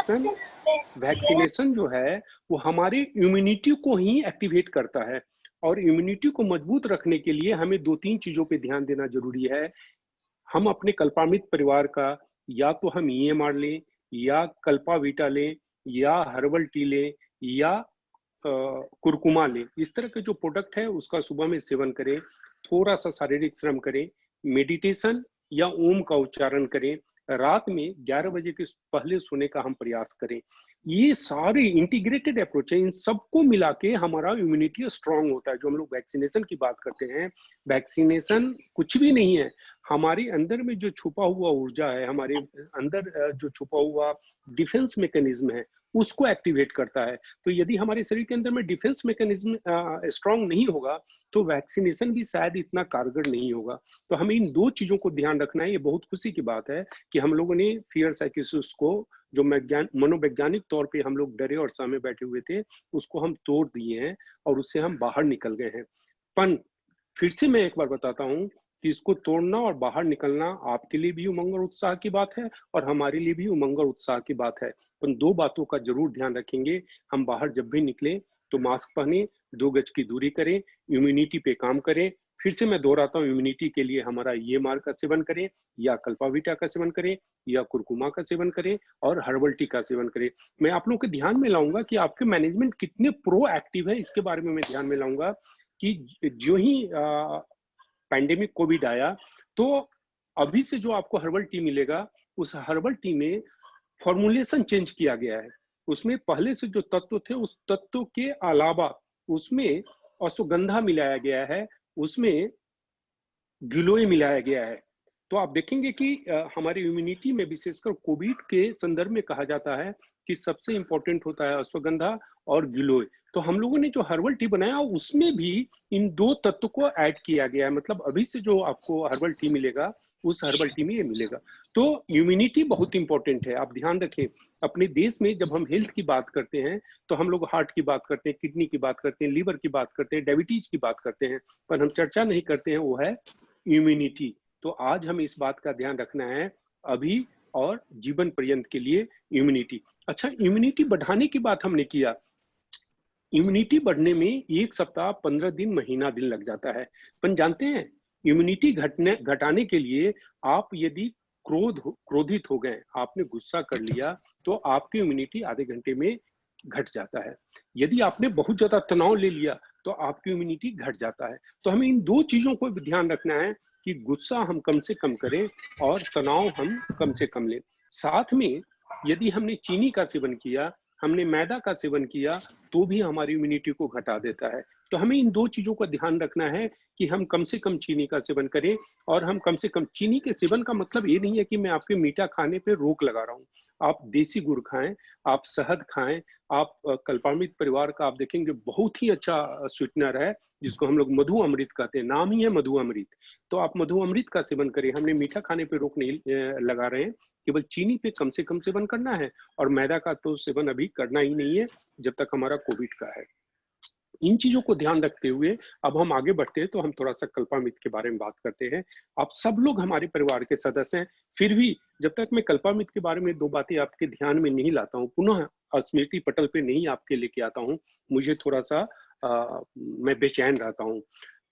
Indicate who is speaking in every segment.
Speaker 1: Vaccination जो है वो हमारे इम्यूनिटी को ही एक्टिवेट करता है, और इम्यूनिटी को मजबूत रखने के लिए हमें 2-3 चीजों पे ध्यान देना जरूरी है। हम अपने कल्पामित परिवार का या तो हम ईएमआर लें, या कल्पावीटा लें, या हर्बल टी लें, या कुरकुमा लें। इस तरह के जो प्रोडक्ट है उसका सुबह में सेवन करें, थोड़ा सा शारीरिक श्रम करें, मेडिटेशन या ओम का उच्चारण करें, रात में 11 बजे के पहले सोने का हम प्रयास करें। ये सारे इंटीग्रेटेड अप्रोच है, इन सबको मिला के हमारा इम्यूनिटी स्ट्रांग होता है। जो हम लोग वैक्सीनेशन की बात करते हैं, वैक्सीनेशन कुछ भी नहीं है, हमारे अंदर में जो छुपा हुआ ऊर्जा है, हमारे अंदर जो छुपा हुआ डिफेंस मैकेनिज्म है, उसको एक्टिवेट करता है। तो यदि हमारे शरीर के अंदर में डिफेंस मैकेनिज्म स्ट्रांग नहीं होगा तो वैक्सीनेशन भी शायद इतना कारगर नहीं होगा। तो हमें इन 2 चीजों को ध्यान रखना है। ये बहुत खुशी की बात है कि हम लोगों ने फियर साइकोसिस को, जो मनोवैज्ञानिक तौर पे हम लोग डरे और सहमे बैठे हुए थे, उसको हम तोड़ दिए हैं और उससे हम बाहर निकल गए हैं। पर फिर से मैं एक बार बताता हूँ कि इसको तोड़ना और बाहर निकलना आपके लिए भी उमंग और उत्साह की बात है, और हमारे लिए भी उमंग और उत्साह की बात है। पर 2 बातों का जरूर ध्यान रखेंगे, हम बाहर जब भी निकले तो मास्क पहने, 2 गज की दूरी करें, इम्यूनिटी पे काम करें। फिर से मैं दोहराता हूँ, इम्यूनिटी के लिए हमारा ईएमआर का सेवन करें, या कल्पावीटा का सेवन करें, या कुरकुमा का सेवन करें, और हर्बल टी का सेवन करें। मैं आप लोगों के ध्यान में लाऊंगा कि आपके मैनेजमेंट कितने प्रोएक्टिव है, इसके बारे में मैं ध्यान में लाऊंगा कि जो ही पैंडेमिक कोविड आया, तो अभी से जो आपको हर्बल टी मिलेगा, उस हर्बल टी में फॉर्मुलेशन चेंज किया गया है। उसमें पहले से जो तत्व थे, उस तत्व के अलावा उसमें अश्वगंधा मिलाया गया है, उसमें गिलोय मिलाया गया है। तो आप देखेंगे कि हमारी इम्यूनिटी में विशेषकर कोविड के संदर्भ में कहा जाता है कि सबसे इंपॉर्टेंट होता है अश्वगंधा और गिलोय। तो हम लोगों ने जो हर्बल टी बनाया उसमें भी इन 2 तत्व को ऐड किया गया है। मतलब अभी से जो आपको हर्बल टी मिलेगा, उस हर्बल टी में ये मिलेगा। तो इम्यूनिटी बहुत इंपॉर्टेंट है, आप ध्यान रखें। अपने देश में जब हम हेल्थ की बात करते हैं तो हम लोग हार्ट की बात करते हैं, किडनी की बात करते हैं, लीवर की बात करते हैं, डायबिटीज की बात करते हैं, पर हम चर्चा नहीं करते हैं वो है इम्यूनिटी। तो आज हमें इस बात का ध्यान रखना है, अभी और जीवन पर्यंत के लिए इम्यूनिटी। अच्छा, इम्यूनिटी बढ़ाने की बात हमने किया। इम्यूनिटी बढ़ने में 1 सप्ताह, 15 दिन, महीना दिन लग जाता है। पर जानते हैं, इम्यूनिटी घटाने के लिए आप यदि क्रोधित हो गए, आपने गुस्सा कर लिया, तो आपकी इम्यूनिटी आधे घंटे में घट जाता है। यदि आपने बहुत ज्यादा तनाव ले लिया तो आपकी इम्यूनिटी घट जाता है। तो हमें इन 2 चीजों को भी ध्यान रखना है कि गुस्सा हम कम से कम करें और तनाव हम कम से कम लें। साथ में यदि हमने चीनी का सेवन किया, हमने मैदा का सेवन किया, तो भी हमारी इम्यूनिटी को घटा देता है। तो हमें इन 2 चीजों का ध्यान रखना है कि हम कम से कम चीनी का सेवन करें, और हम कम से कम चीनी के सेवन का मतलब ये नहीं है कि मैं आपके मीठा खाने पे रोक लगा रहा हूँ। आप देसी गुड़ खाएं, आप शहद खाएं, आप कल्पामित परिवार का आप देखेंगे बहुत ही अच्छा स्वीटनर है जिसको हम लोग मधु अमृत कहते हैं, नाम ही है मधु अमृत। तो आप मधु अमृत का सेवन करें। हमने मीठा खाने पे रोक नहीं लगा रहे हैं, केवल चीनी पे कम से कम सेवन करना है, और मैदा का तो सेवन अभी करना ही नहीं है जब तक हमारा कोविड का है। इन चीजों को ध्यान रखते हुए अब हम आगे बढ़ते हैं, तो हम थोड़ा सा कल्पामित के बारे में बात करते हैं। आप सब लोग हमारे परिवार के सदस्य हैं, फिर भी जब तक मैं कल्पामित के बारे में 2 बातें आपके ध्यान में नहीं लाता हूँ, पुनः स्मृति पटल पे नहीं आपके लेके आता हूँ, मुझे थोड़ा सा मैं बेचैन रहता हूँ।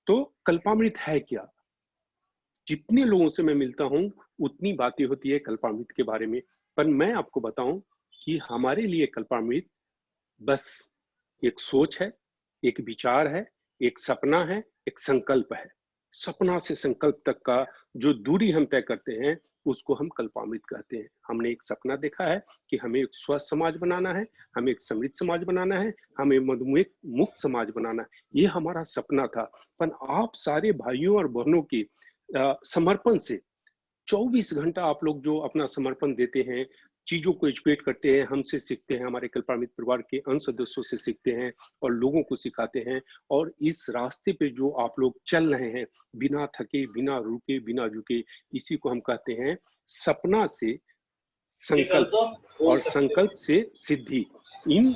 Speaker 1: तो कल्पामृत है क्या? जितने लोगों से मैं मिलता हूँ उतनी बातें होती है कल्पामृत के बारे में, पर मैं आपको बताऊं कि हमारे लिए कल्पामृत बस एक सोच है, एक विचार है, एक सपना है, एक संकल्प है। सपना से संकल्प तक का जो दूरी हम तय करते हैं उसको हम कल्पामृत कहते हैं। हमने एक सपना देखा है कि हमें एक स्वस्थ समाज बनाना है, हमें एक समृद्ध समाज बनाना है, हमें मधुमेह मुक्त समाज बनाना है। ये हमारा सपना था। पर आप सारे भाइयों और बहनों के समर्पण से 24 घंटा आप लोग जो अपना समर्पण देते हैं, चीजों को एजुकेट करते हैं, हमसे सीखते हैं, हमारे कल्पामित परिवार के अन्य सदस्यों से सीखते हैं और लोगों को सिखाते हैं, और इस रास्ते पे जो आप लोग चल रहे हैं बिना थके, बिना रुके, बिना झुके, इसी को हम कहते हैं सपना से संकल्प और संकल्प से सिद्धि। इन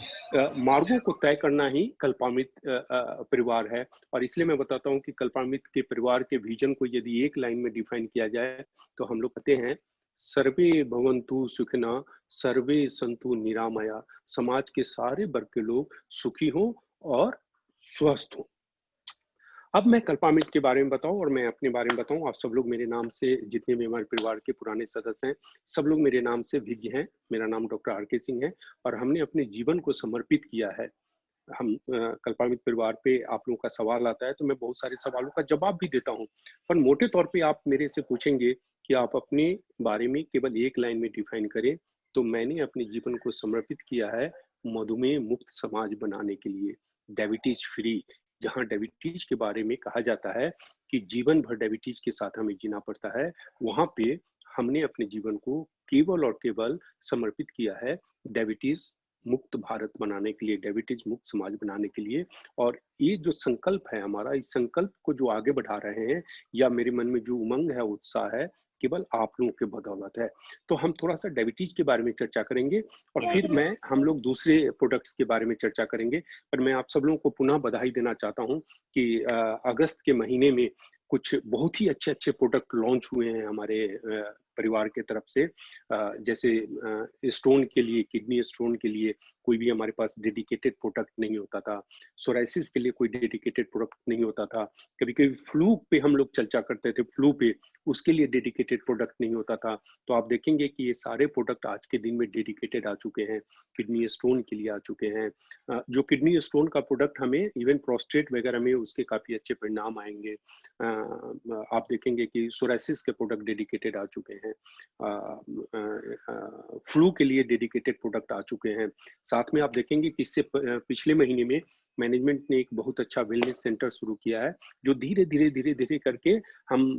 Speaker 1: मार्गों को तय करना ही कल्पामित परिवार है। और इसलिए मैं बताता हूँ कि कल्पामित के परिवार के विजन को यदि एक लाइन में डिफाइन किया जाए तो हम लोग कहते हैं सर्वे भवन्तु सुखिनः, सर्वे सन्तु निरामया। समाज के सारे वर्ग के लोग सुखी हों और स्वस्थ हों। अब मैं कल्पामित के बारे में बताऊँ और मैं अपने बारे में बताऊँ। आप सब लोग मेरे नाम से, जितने भी हमारे परिवार के पुराने सदस्य हैं, सब लोग मेरे नाम से विज्ञ हैं। मेरा नाम डॉक्टर आर के सिंह है और हमने अपने जीवन को समर्पित किया है। हम कल्पामित परिवार पे आप लोगों का सवाल आता है तो मैं बहुत सारे सवालों का जवाब भी देता हूँ। पर मोटे तौर पे आप मेरे से पूछेंगे कि आप अपने बारे में केवल एक लाइन में डिफाइन करें, तो मैंने अपने जीवन को समर्पित किया है मधुमेह मुक्त समाज बनाने के लिए, डायबिटीज फ्री। जहाँ डायबिटीज के बारे में कहा जाता है कि जीवन भर डायबिटीज के साथ हमें जीना पड़ता है, वहाँ पे हमने अपने जीवन को केवल और केवल समर्पित किया है डायबिटीज मुक्त भारत बनाने के लिए, डायबिटीज मुक्त समाज बनाने के लिए। और ये जो संकल्प है हमारा, इस संकल्प को जो आगे बढ़ा रहे हैं, या मेरे मन में जो उमंग है, उत्साह है, केवल आप लोगों के बदौलत है। तो हम थोड़ा सा डायबिटीज के बारे में चर्चा करेंगे और फिर हम लोग दूसरे प्रोडक्ट्स के बारे में चर्चा करेंगे। पर मैं आप सब लोगों को पुनः बधाई देना चाहता हूँ कि अगस्त के महीने में कुछ बहुत ही अच्छे अच्छे प्रोडक्ट लॉन्च हुए हैं हमारे परिवार के तरफ से। जैसे स्टोन के लिए, किडनी स्टोन के लिए कोई भी हमारे पास डेडिकेटेड प्रोडक्ट नहीं होता था। सोराइसिस के लिए कोई डेडिकेटेड प्रोडक्ट नहीं होता था। कभी कभी फ्लू पे हम लोग चर्चा करते थे, फ्लू पे, उसके लिए डेडिकेटेड प्रोडक्ट नहीं होता था। तो आप देखेंगे कि ये सारे प्रोडक्ट आज के दिन में डेडिकेटेड आ चुके हैं। किडनी स्टोन के लिए आ चुके हैं। जो किडनी स्टोन का प्रोडक्ट हमें इवन प्रोस्टेट वगैरह में उसके काफी अच्छे परिणाम आएंगे। आप देखेंगे कि सोराइसिस के प्रोडक्ट डेडिकेटेड आ चुके हैं। फ्लू के लिए डेडिकेटेड प्रोडक्ट आ चुके हैं। साथ में आप देखेंगे कि इससे पिछले महीने में मैनेजमेंट ने एक बहुत अच्छा वेलनेस सेंटर शुरू किया है, जो धीरे धीरे धीरे धीरे करके हम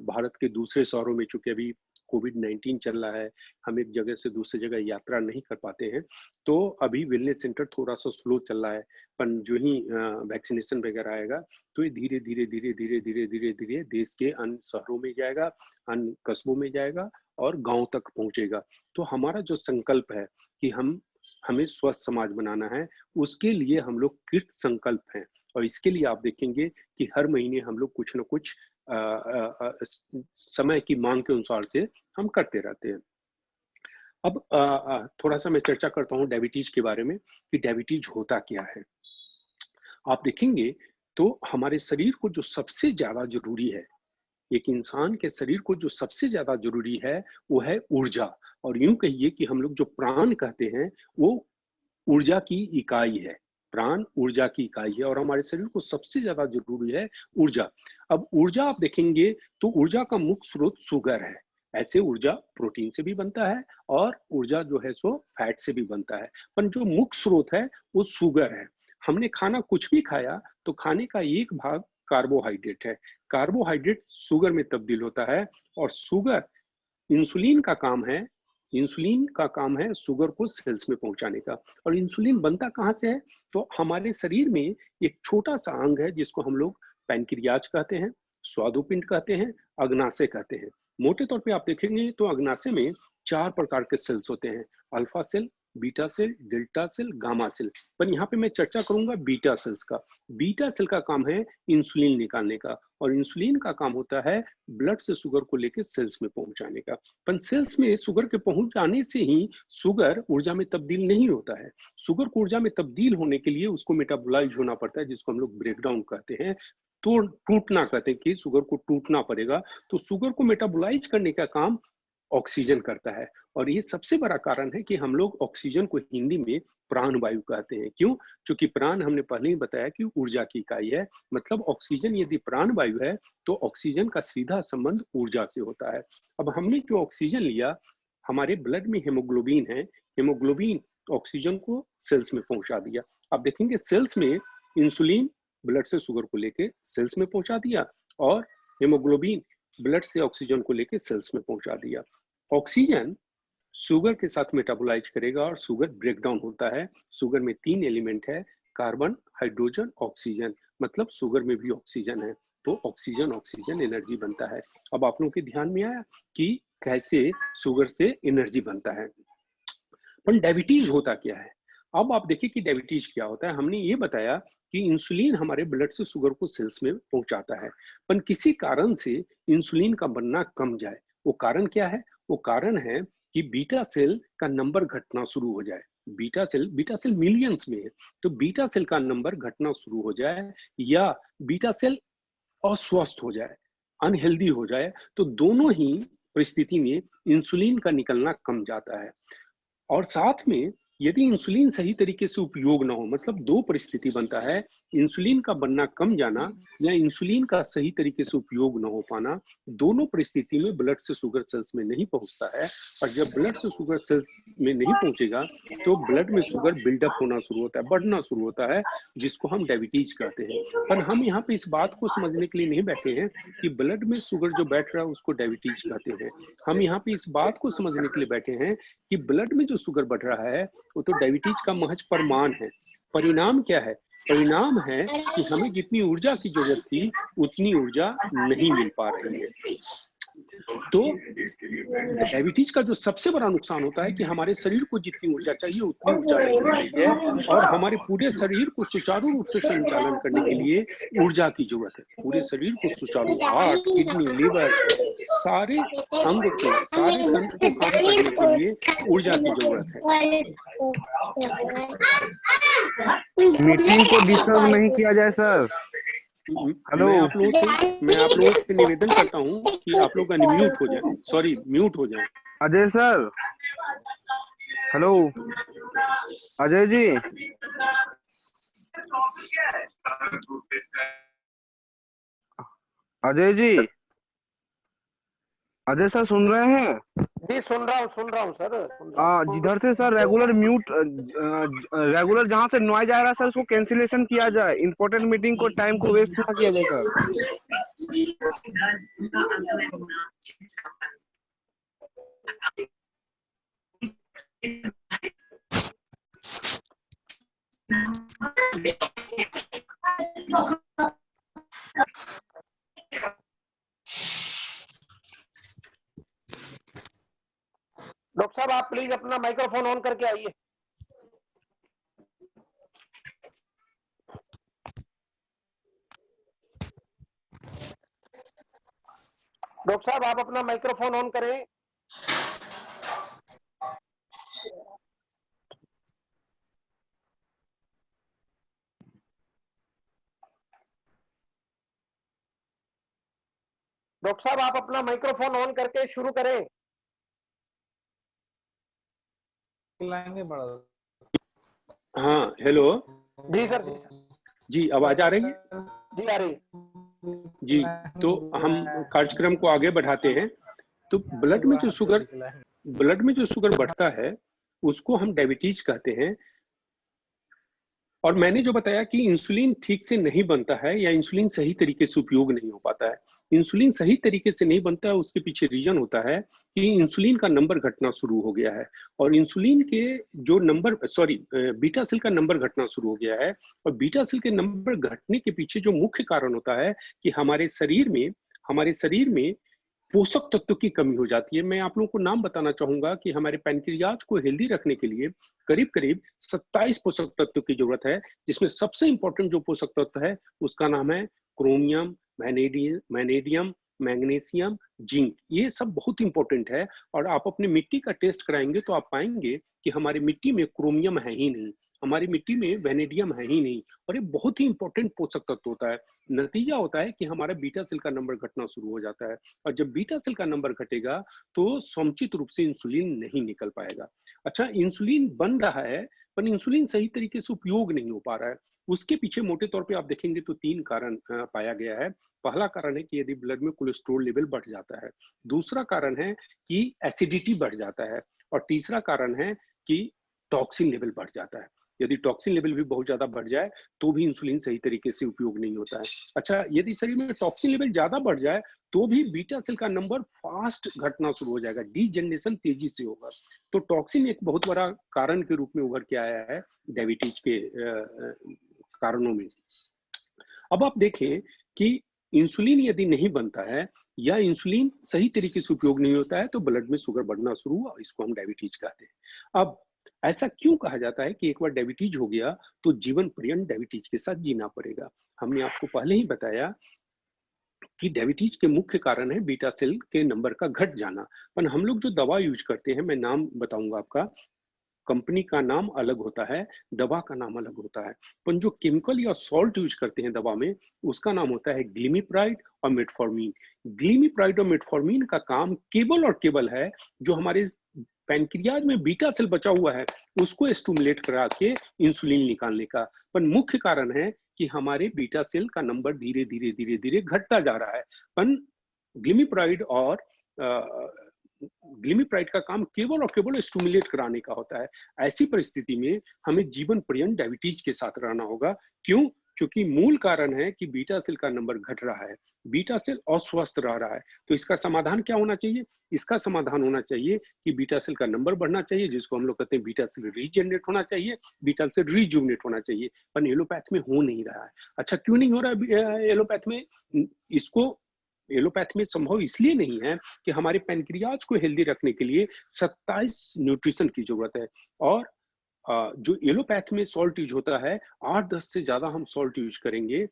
Speaker 1: भारत के दूसरे शहरों में, चूंकि अभी कोविड-19 चल रहा है, हम एक जगह से दूसरी जगह यात्रा नहीं कर पाते हैं, तो अभी वेलनेस सेंटर थोड़ा सा स्लो चल रहा है। पर जो ही वैक्सीनेशन वगैरह आएगा तो ये धीरे धीरे धीरे धीरे धीरे धीरे धीरे देश के अन्य शहरों में जाएगा, अन्य कस्बों में जाएगा और गांव तक पहुंचेगा। तो हमारा जो संकल्प है कि हमें स्वस्थ समाज बनाना है, उसके लिए हम लोग कृत संकल्प हैं। और इसके लिए आप देखेंगे कि हर महीने हम लोग कुछ न कुछ समय की मांग के अनुसार से हम करते रहते हैं। अब थोड़ा सा मैं चर्चा करता हूँ डायबिटीज के बारे में कि डायबिटीज होता क्या है। आप देखेंगे तो हमारे शरीर को जो सबसे ज्यादा जरूरी है, एक इंसान के शरीर को जो सबसे ज्यादा जरूरी है, वो है ऊर्जा। और यूं कहिए कि हम लोग जो प्राण कहते हैं, वो ऊर्जा की इकाई है। प्राण ऊर्जा की इकाई है और हमारे शरीर को सबसे ज्यादा जरूरी है ऊर्जा। अब ऊर्जा आप देखेंगे तो ऊर्जा का मुख्य स्रोत शुगर है। ऐसे ऊर्जा प्रोटीन से भी बनता है और ऊर्जा जो है सो फैट से भी बनता है, पर जो मुख्य स्रोत है वो शुगर है। हमने खाना कुछ भी खाया तो खाने का एक भाग कार्बोहाइड्रेट है। कार्बोहाइड्रेट शुगर में तब्दील होता है और शुगर, इंसुलिन का काम है, इंसुलिन का काम है शुगर को सेल्स में पहुंचाने का। और इंसुलिन बनता कहाँ से है? तो हमारे शरीर में एक छोटा सा अंग है जिसको हम लोग पैनक्रियाज कहते हैं, स्वादुपिंड कहते हैं, अग्नाशय कहते हैं। मोटे तौर पे आप देखेंगे तो अग्नाशय में 4 प्रकार के सेल्स होते हैं, alpha cell, beta cell, delta cell, gamma cell. पर यहाँ पे मैं चर्चा करूंगा बीटा सेल्स का। बीटा सेल का काम है इंसुलिन निकालने का और इंसुलिन का काम होता है ब्लड से शुगर को लेकर सेल्स में पहुंचाने का। पर सेल्स में शुगर के पहुंच जाने से ही शुगर ऊर्जा में तब्दील नहीं होता है। शुगर को ऊर्जा में तब्दील होने के लिए उसको मेटाबोलाइज होना पड़ता है, जिसको हम लोग ब्रेकडाउन कहते हैं। तो टूटना कहते हैं कि शुगर को टूटना पड़ेगा। तो शुगर को मेटाबोलाइज करने का काम ऑक्सीजन करता है। और ये सबसे बड़ा कारण है कि हम लोग ऑक्सीजन को हिंदी में प्राण वायु कहते हैं। क्यों? क्योंकि प्राण हमने पहले ही बताया कि ऊर्जा की इकाई है। मतलब ऑक्सीजन यदि प्राण वायु है तो ऑक्सीजन का सीधा संबंध ऊर्जा से होता है। अब हमने जो ऑक्सीजन लिया, हमारे ब्लड में हेमोग्लोबिन है, हेमोग्लोबिन ऑक्सीजन को सेल्स में पहुंचा दिया। आप देखेंगे सेल्स में इंसुलिन ब्लड से शुगर को लेके सेल्स में पहुंचा दिया और हेमोग्लोबिन ब्लड से ऑक्सीजन को लेके सेल्स में पहुंचा दिया। ऑक्सीजन शुगर के साथ मेटाबोलाइज करेगा और शुगर ब्रेकडाउन होता है। शुगर में 3 एलिमेंट है, कार्बन, हाइड्रोजन, ऑक्सीजन। मतलब शुगर में भी ऑक्सीजन है, तो ऑक्सीजन ऑक्सीजन एनर्जी बनता है। अब आप लोगों के ध्यान में आया कि कैसे शुगर से एनर्जी बनता है। पर डायबिटीज होता क्या है? अब आप देखिए कि डायबिटीज क्या होता है। हमने ये बताया कि इंसुलिन हमारे ब्लड से शुगर को सेल्स में पहुंचाता है, पर किसी कारण से इंसुलिन का बनना कम जाए। वो कारण क्या है? वो कारण है कि बीटा सेल का नंबर घटना शुरू हो जाए। बीटा सेल मिलियंस में है, तो बीटा सेल का नंबर घटना शुरू हो जाए या बीटा सेल अस्वस्थ हो जाए, अनहेल्दी हो जाए, तो दोनों ही परिस्थिति में इंसुलिन का निकलना कम जाता है। और साथ में यदि इंसुलिन सही तरीके से उपयोग ना हो, मतलब दो परिस्थिति बनता है, इंसुलिन का बनना कम जाना या इंसुलिन का सही तरीके से उपयोग ना हो पाना। दोनों परिस्थिति में ब्लड से शुगर सेल्स में नहीं पहुंचता है, और जब ब्लड से शुगर सेल्स में नहीं पहुंचेगा तो ब्लड में शुगर बिल्डअप होना शुरू होता है, बढ़ना शुरू होता है, जिसको हम डायबिटीज कहते हैं। पर हम यहाँ पे इस बात को समझने के लिए नहीं बैठे हैं कि ब्लड में शुगर जो बैठ रहा है उसको डायबिटीज कहते हैं। हम यहाँ पे इस बात को समझने के लिए बैठे हैं कि ब्लड में जो शुगर बढ़ रहा है वो तो डायबिटीज का महज प्रमाण है। परिणाम क्या है? परिणाम है कि हमें जितनी ऊर्जा की जरूरत थी उतनी ऊर्जा नहीं मिल पा रही है। तो डायबिटीज का जो सबसे बड़ा नुकसान होता है कि हमारे शरीर को जितनी ऊर्जा चाहिए उतनी ऊर्जा नहीं मिल रही है, और हमारे पूरे शरीर को सुचारू रूप से संचालन करने के लिए ऊर्जा की जरूरत है। पूरे शरीर को सुचारू, हार्ट, किडनी, लीवर, सारे अंग को, सारे तंत्र को काम करने के लिए ऊर्जा की जरूरत है।
Speaker 2: मीटिंग को डिस्टर्ब नहीं किया जाए सर। हेलो,
Speaker 1: मैं आप लोगों से निवेदन करता हूँ कि आप लोग अनम्यूट हो जाएं, सॉरी म्यूट हो जाएं।
Speaker 2: Ajay sir, hello Ajay ji, Ajay ji, Ajay sir सुन रहे हैं?
Speaker 3: जी सुन रहा हूँ सर।
Speaker 2: जिधर से सर रेगुलर म्यूट, रेगुलर जहाँ से नॉइज आ रहा है सर उसको कैंसिलेशन किया जाए। इंपॉर्टेंट मीटिंग को टाइम को वेस्ट ना किया जाए सर।
Speaker 3: डॉक्टर साहब आप प्लीज अपना माइक्रोफोन ऑन करके आइए। डॉक्टर साहब आप अपना माइक्रोफोन ऑन करें। डॉक्टर साहब आप अपना माइक्रोफोन ऑन करके शुरू करें।
Speaker 1: हाँ हेलो
Speaker 3: जी सर।
Speaker 1: जी, आवाज आ रही है?
Speaker 3: जी आ रही।
Speaker 1: जी, तो हम कार्यक्रम को आगे बढ़ाते हैं। तो ब्लड में जो शुगर बढ़ता है उसको हम डायबिटीज कहते हैं। और मैंने जो बताया कि इंसुलिन ठीक से नहीं बनता है या इंसुलिन सही तरीके से उपयोग नहीं हो पाता है। इंसुलिन सही तरीके से नहीं बनता है, उसके पीछे रीजन होता है कि इंसुलिन का नंबर घटना शुरू हो गया है, और इंसुलिन के जो नंबर बीटा सेल का नंबर घटना शुरू हो गया है। और बीटा सेल के नंबर घटने के पीछे जो मुख्य कारण होता है कि हमारे शरीर में पोषक तत्व की कमी हो जाती है। मैं आप लोगों को नाम बताना चाहूंगा कि हमारे पैनक्रियाज को हेल्दी रखने के लिए करीब करीब 27 पोषक तत्व की जरूरत है, जिसमें सबसे इंपॉर्टेंट जो पोषक तत्व है उसका नाम है क्रोमियम, मैग्नीशियम, मैग्नीशियम, जिंक। ये सब बहुत इंपॉर्टेंट है, और आप अपनी मिट्टी का टेस्ट कराएंगे तो आप पाएंगे कि हमारी मिट्टी में क्रोमियम है ही नहीं, हमारी मिट्टी में वेनेडियम है ही नहीं, और ये बहुत ही इंपॉर्टेंट पोषक तत्व होता है। नतीजा होता है कि हमारा बीटा सेल का नंबर घटना शुरू हो जाता है, और जब बीटा सेल का नंबर घटेगा तो समुचित रूप से इंसुलिन नहीं निकल पाएगा। अच्छा, इंसुलिन बन रहा है पर इंसुलिन सही तरीके से उपयोग नहीं हो पा रहा है। उसके पीछे मोटे तौर पे आप देखेंगे तो 3 कारण पाया गया है। पहला कारण है कि यदि ब्लड में कोलेस्ट्रॉल लेवल बढ़ जाता है, दूसरा कारण है कि एसिडिटी बढ़ जाता है, और तीसरा कारण है कि टॉक्सिन लेवल बढ़ जाता है। यदि टॉक्सिन लेवल भी बहुत ज्यादा बढ़ जाए तो भी इंसुलिन सही तरीके से उपयोग नहीं होता है। अच्छा, यदि शरीर में टॉक्सिन लेवल ज्यादा बढ़ जाए तो भी बीटा सेल का नंबर फास्ट घटना शुरू हो जाएगा, डीजनरेशन तेजी से होगा। तो टॉक्सिन एक बहुत बड़ा कारण के रूप में उभर के आया है डायबिटीज के कारणों में। अब आप देखें कि इंसुलिन यदि नहीं बनता है या इंसुलिन सही तरीके से उपयोग नहीं होता है तो ब्लड में शुगर बढ़ना शुरू हुआ, इसको हम डायबिटीज कहते हैं। अब ऐसा क्यों कहा जाता है कि एक बार डायबिटीज हो गया तो जीवन पर्यंत डायबिटीज के साथ जीना पड़ेगा? हमने आपको पहले ही बताया कि डायबिटीज के मुख्य कारण है बीटा सेल के नंबर का घट जाना। पर हम लोग जो दवा यूज करते हैं, मैं नाम बताऊंगा आपका, कंपनी का नाम अलग होता है, दवा का नाम अलग होता है, पर जो केमिकल या सॉल्ट यूज करते हैं दवा में, उसका नाम होता है ग्लिमिप्राइड और मेटफॉर्मिन। ग्लिमिप्राइड और मेटफॉर्मिन का काम केवल और केवल है जो हमारे पैनक्रियाज में बीटा सेल बचा हुआ है उसको स्टिमुलेट करा के इंसुलिन निकालने का। पर मुख्य कारण है कि हमारे बीटा सेल का नंबर धीरे धीरे धीरे धीरे घटता जा रहा है। पर ग्लिमिप्राइड और ग्लिमिप्राइड का काम केवल और केवल स्टिमुलेट कराने का होता है। ऐसी परिस्थिति में हमें जीवन पर्यंत डायबिटीज के साथ रहना होगा। क्यों? क्योंकि मूल कारण है कि बीटा सेल का नंबर घट रहा है, बीटा सेल अस्वस्थ रह रहा है। तो इसका समाधान क्या होना चाहिए? इसका समाधान होना चाहिए कि बीटा सेल का नंबर बढ़ना चाहिए, जिसको हम लोग कहते हैं बीटा सेल रीजनरेट होना चाहिए, बीटा सेल रिजुवनेट होना चाहिए। पर एलोपैथ में हो नहीं रहा है। अच्छा, क्यों नहीं हो रहा है एलोपैथ में? इसको एलोपैथ में संभव इसलिए नहीं है कि हमारे पैनक्रियाज को हेल्दी रखने के लिए 27 न्यूट्रिशन की जरूरत है। और जो एलोपैथ में सॉल्ट यूज होता है, 8-10 से ज्यादा हम सॉल्ट यूज करेंगे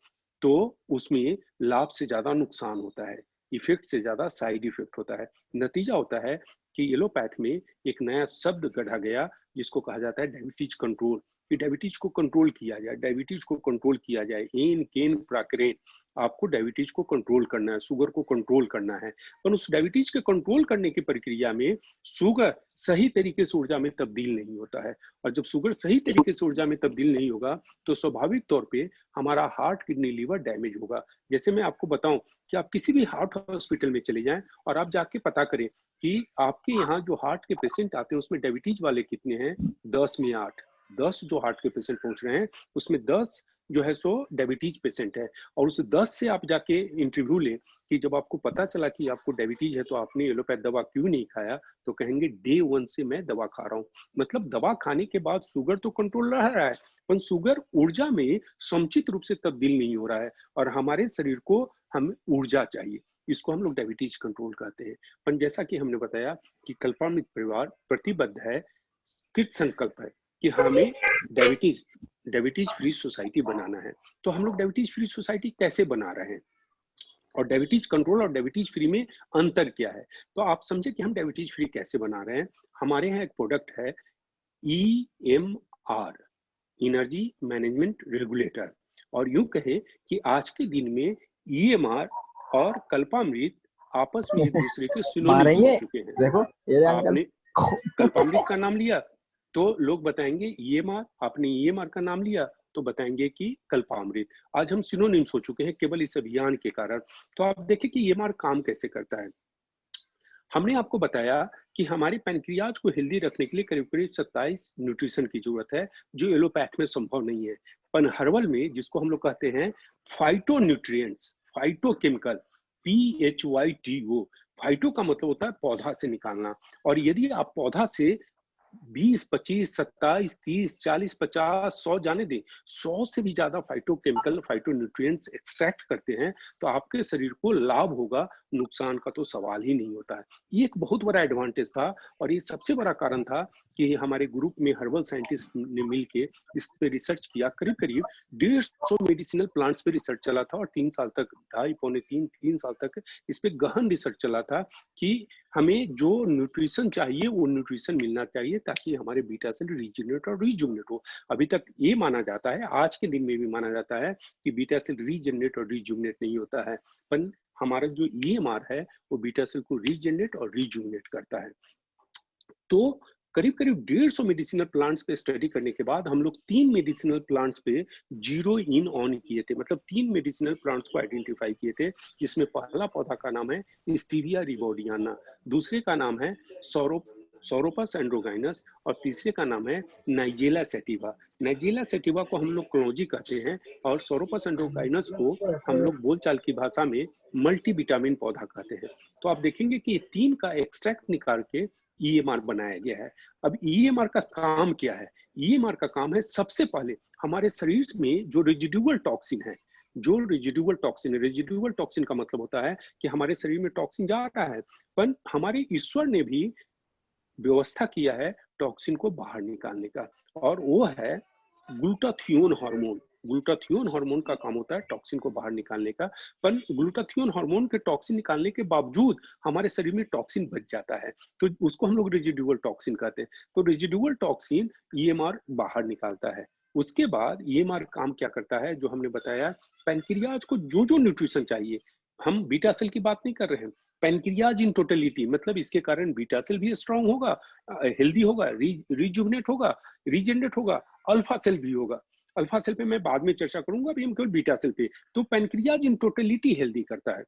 Speaker 1: तो उसमें लाभ से ज्यादा नुकसान होता है, इफेक्ट से ज्यादा साइड इफेक्ट होता है। नतीजा होता है कि एलोपैथ में एक नया शब्द गढ़ा गया जिसको कहा जाता है डायबिटीज कंट्रोल। कि डायबिटीज को कंट्रोल किया जाए, डायबिटीज को कंट्रोल किया जाए। एन केन प्राक्रेन, आपको डायबिटीज को कंट्रोल करना है, शुगर को कंट्रोल करना है। पर उस डायबिटीज के कंट्रोल करने की प्रक्रिया में शुगर सही तरीके से ऊर्जा में तब्दील नहीं होता है। और जब शुगर सही तरीके से ऊर्जा में तब्दील नहीं होगा तो स्वाभाविक तौर पे हमारा हार्ट, किडनी, लीवर डैमेज होगा। जैसे मैं आपको बताऊं कि आप किसी भी हार्ट हॉस्पिटल में चले जाएं और आप जाके पता करें कि आपके यहाँ जो हार्ट के पेशेंट आते हैं उसमें डायबिटीज वाले कितने हैं? 10 में 8। 10 जो हार्ट के पेशेंट पहुंच रहे हैं उसमें 10 जो है सो डायबिटीज पेशेंट है। और उस 10 से आप जाके इंटरव्यू लें कि जब आपको पता चला कि आपको डायबिटीज है तो आपने एलोपैथ दवा क्यों नहीं खाया, तो कहेंगे डे 1 से मैं दवा खा रहा हूँ। मतलब दवा खाने के बाद शुगर तो कंट्रोल रह रहा है, पर शुगर ऊर्जा में समुचित रूप से तब्दील नहीं हो रहा है। और हमारे शरीर को हमें ऊर्जा चाहिए, इसको हम लोग डायबिटीज कंट्रोल कहते हैं। पर जैसा कि हमने बताया कि कल्पामृत परिवार प्रतिबद्ध है, कृत संकल्प है कि हमें डायबिटीज फ्री सोसाइटी बनाना है। तो हम लोग डायबिटीज फ्री सोसाइटी कैसे बना रहे हैं और डायबिटीज कंट्रोल और डायबिटीज फ्री में अंतर क्या है? तो आप समझे कि हम डायबिटीज फ्री कैसे बना रहे हैं। हमारे यहाँ एक प्रोडक्ट है EMR, एनर्जी मैनेजमेंट रेगुलेटर। और यूं कहें कि आज के दिन में EMR और कल्पामृत आपस में एक दूसरे के सिनोनिम्स हो चुके हैं।
Speaker 4: देखो ये
Speaker 1: आपने कल्पामृत का नाम लिया तो लोग बताएंगे EMR, आपने EMR का नाम लिया तो बताएंगे कि कल्पामृत। आज हम सिनोनिम्स हो चुके हैं केवल इस अभियान के कारण। तो आप देखें कि EMR काम कैसे करता है। हमने आपको बताया कि हमारे पैनक्रियाज को हेल्दी रखने के लिए करीब करीब 27 न्यूट्रिशन की जरूरत है जो एलोपैथ में संभव नहीं है। पर हर्बल में, जिसको हम लोग कहते हैं phyto nutrients, phytochemical, PHYTO, phyto का मतलब होता है पौधा से निकालना। और यदि आप पौधा से 20, 25, 27, 30, 40, 50, 100 जाने दें, 100 से भी ज्यादा फाइटोकेमिकल, फाइटोन्यूट्रिएंट्स एक्सट्रैक्ट करते हैं तो आपके शरीर को लाभ होगा, नुकसान का तो सवाल ही नहीं होता है। ये एक बहुत बड़ा एडवांटेज था और ये सबसे बड़ा कारण था कि हमारे ग्रुप में हर्बल साइंटिस्ट ने मिलके इस पे रिसर्च किया। करीब करीब 150 मेडिसिनल प्लांट्स पे रिसर्च चला था और 3 साल तक, 2.5 पौने 3 साल तक इस पे गहन रिसर्च चला था कि हमें जो न्यूट्रिशन चाहिए वो न्यूट्रिशन मिलना चाहिए ताकि हमारे बीटा सेल रीजनरेट और रिजुवनेट हो। अभी तक ये माना जाता है, आज के दिन में भी माना जाता है कि बीटा सेल रीजनरेट और रिजुवनेट नहीं होता है, पर हमारा जो EMR है वो बीटा सेल को रीजनरेट और रिजुवनेट करता है। तो करीब करीब 150 मेडिसिनल प्लांट्स पे स्टडी करने के बाद हम लोग 3 मेडिसिनल प्लांट्स पे जीरो इन ऑन किए थे। मतलब 3 मेडिसिनल प्लांट्स को आइडेंटिफाई किए थे, जिसमें पहला पौधा का नाम है स्टीविया रिबोडियाना, दूसरे का नाम है सौरोपस एंड्रोगाइनस और तीसरे का नाम है नाइजेला सेटिवा। नाइजेला सेटिवा को हम लोग क्लोजी कहते हैं और सौरोपस एंड्रोगाइनस को हम लोग बोलचाल की भाषा में मल्टीविटामिन पौधा कहते हैं। तो आप देखेंगे कि 3 का एक्सट्रैक्ट निकाल के EMR बनाया गया है। अब EMR का काम क्या है? EMR का काम है सबसे पहले हमारे शरीर में जो रेजिडुअल टॉक्सिन है, जो रेजिडुअल टॉक्सिन है, रेजिडुअल टॉक्सिन का मतलब होता है कि हमारे शरीर में टॉक्सिन जा रहा है, पर हमारे ईश्वर ने भी व्यवस्था किया है टॉक्सिन को बाहर निकालने का, और वो है ग्लूटाथियोन हार्मोन। ग्लूटाथियोन हार्मोन का काम होता है टॉक्सिन को बाहर निकालने का, पर ग्लूटाथियोन हार्मोन के टॉक्सिन निकालने के बावजूद हमारे शरीर में टॉक्सिन बच जाता है, तो उसको हम लोग रेजिडुअल टॉक्सिन कहते हैं। तो रेजिडुअल टॉक्सिन ईएमआर बाहर निकालता है। उसके बाद ईएमआर काम क्या करता है, जो हमने बताया, पैनक्रियाज को जो जो न्यूट्रिशन चाहिए, हम बीटा सेल की बात नहीं कर रहे हैं, पैनक्रियाज इन टोटलिटी, मतलब इसके कारण बीटा सेल भी स्ट्रांग होगा, हेल्दी होगा, रिजुवनेट होगा, रीजनरेट होगा, अल्फा सेल भी होगा। अल्फा सेल पे मैं बाद में चर्चा करूंगा, अभी हम केवल बीटा सेल पे। तो पैनक्रियाज इन टोटलिटी हेल्दी करता है।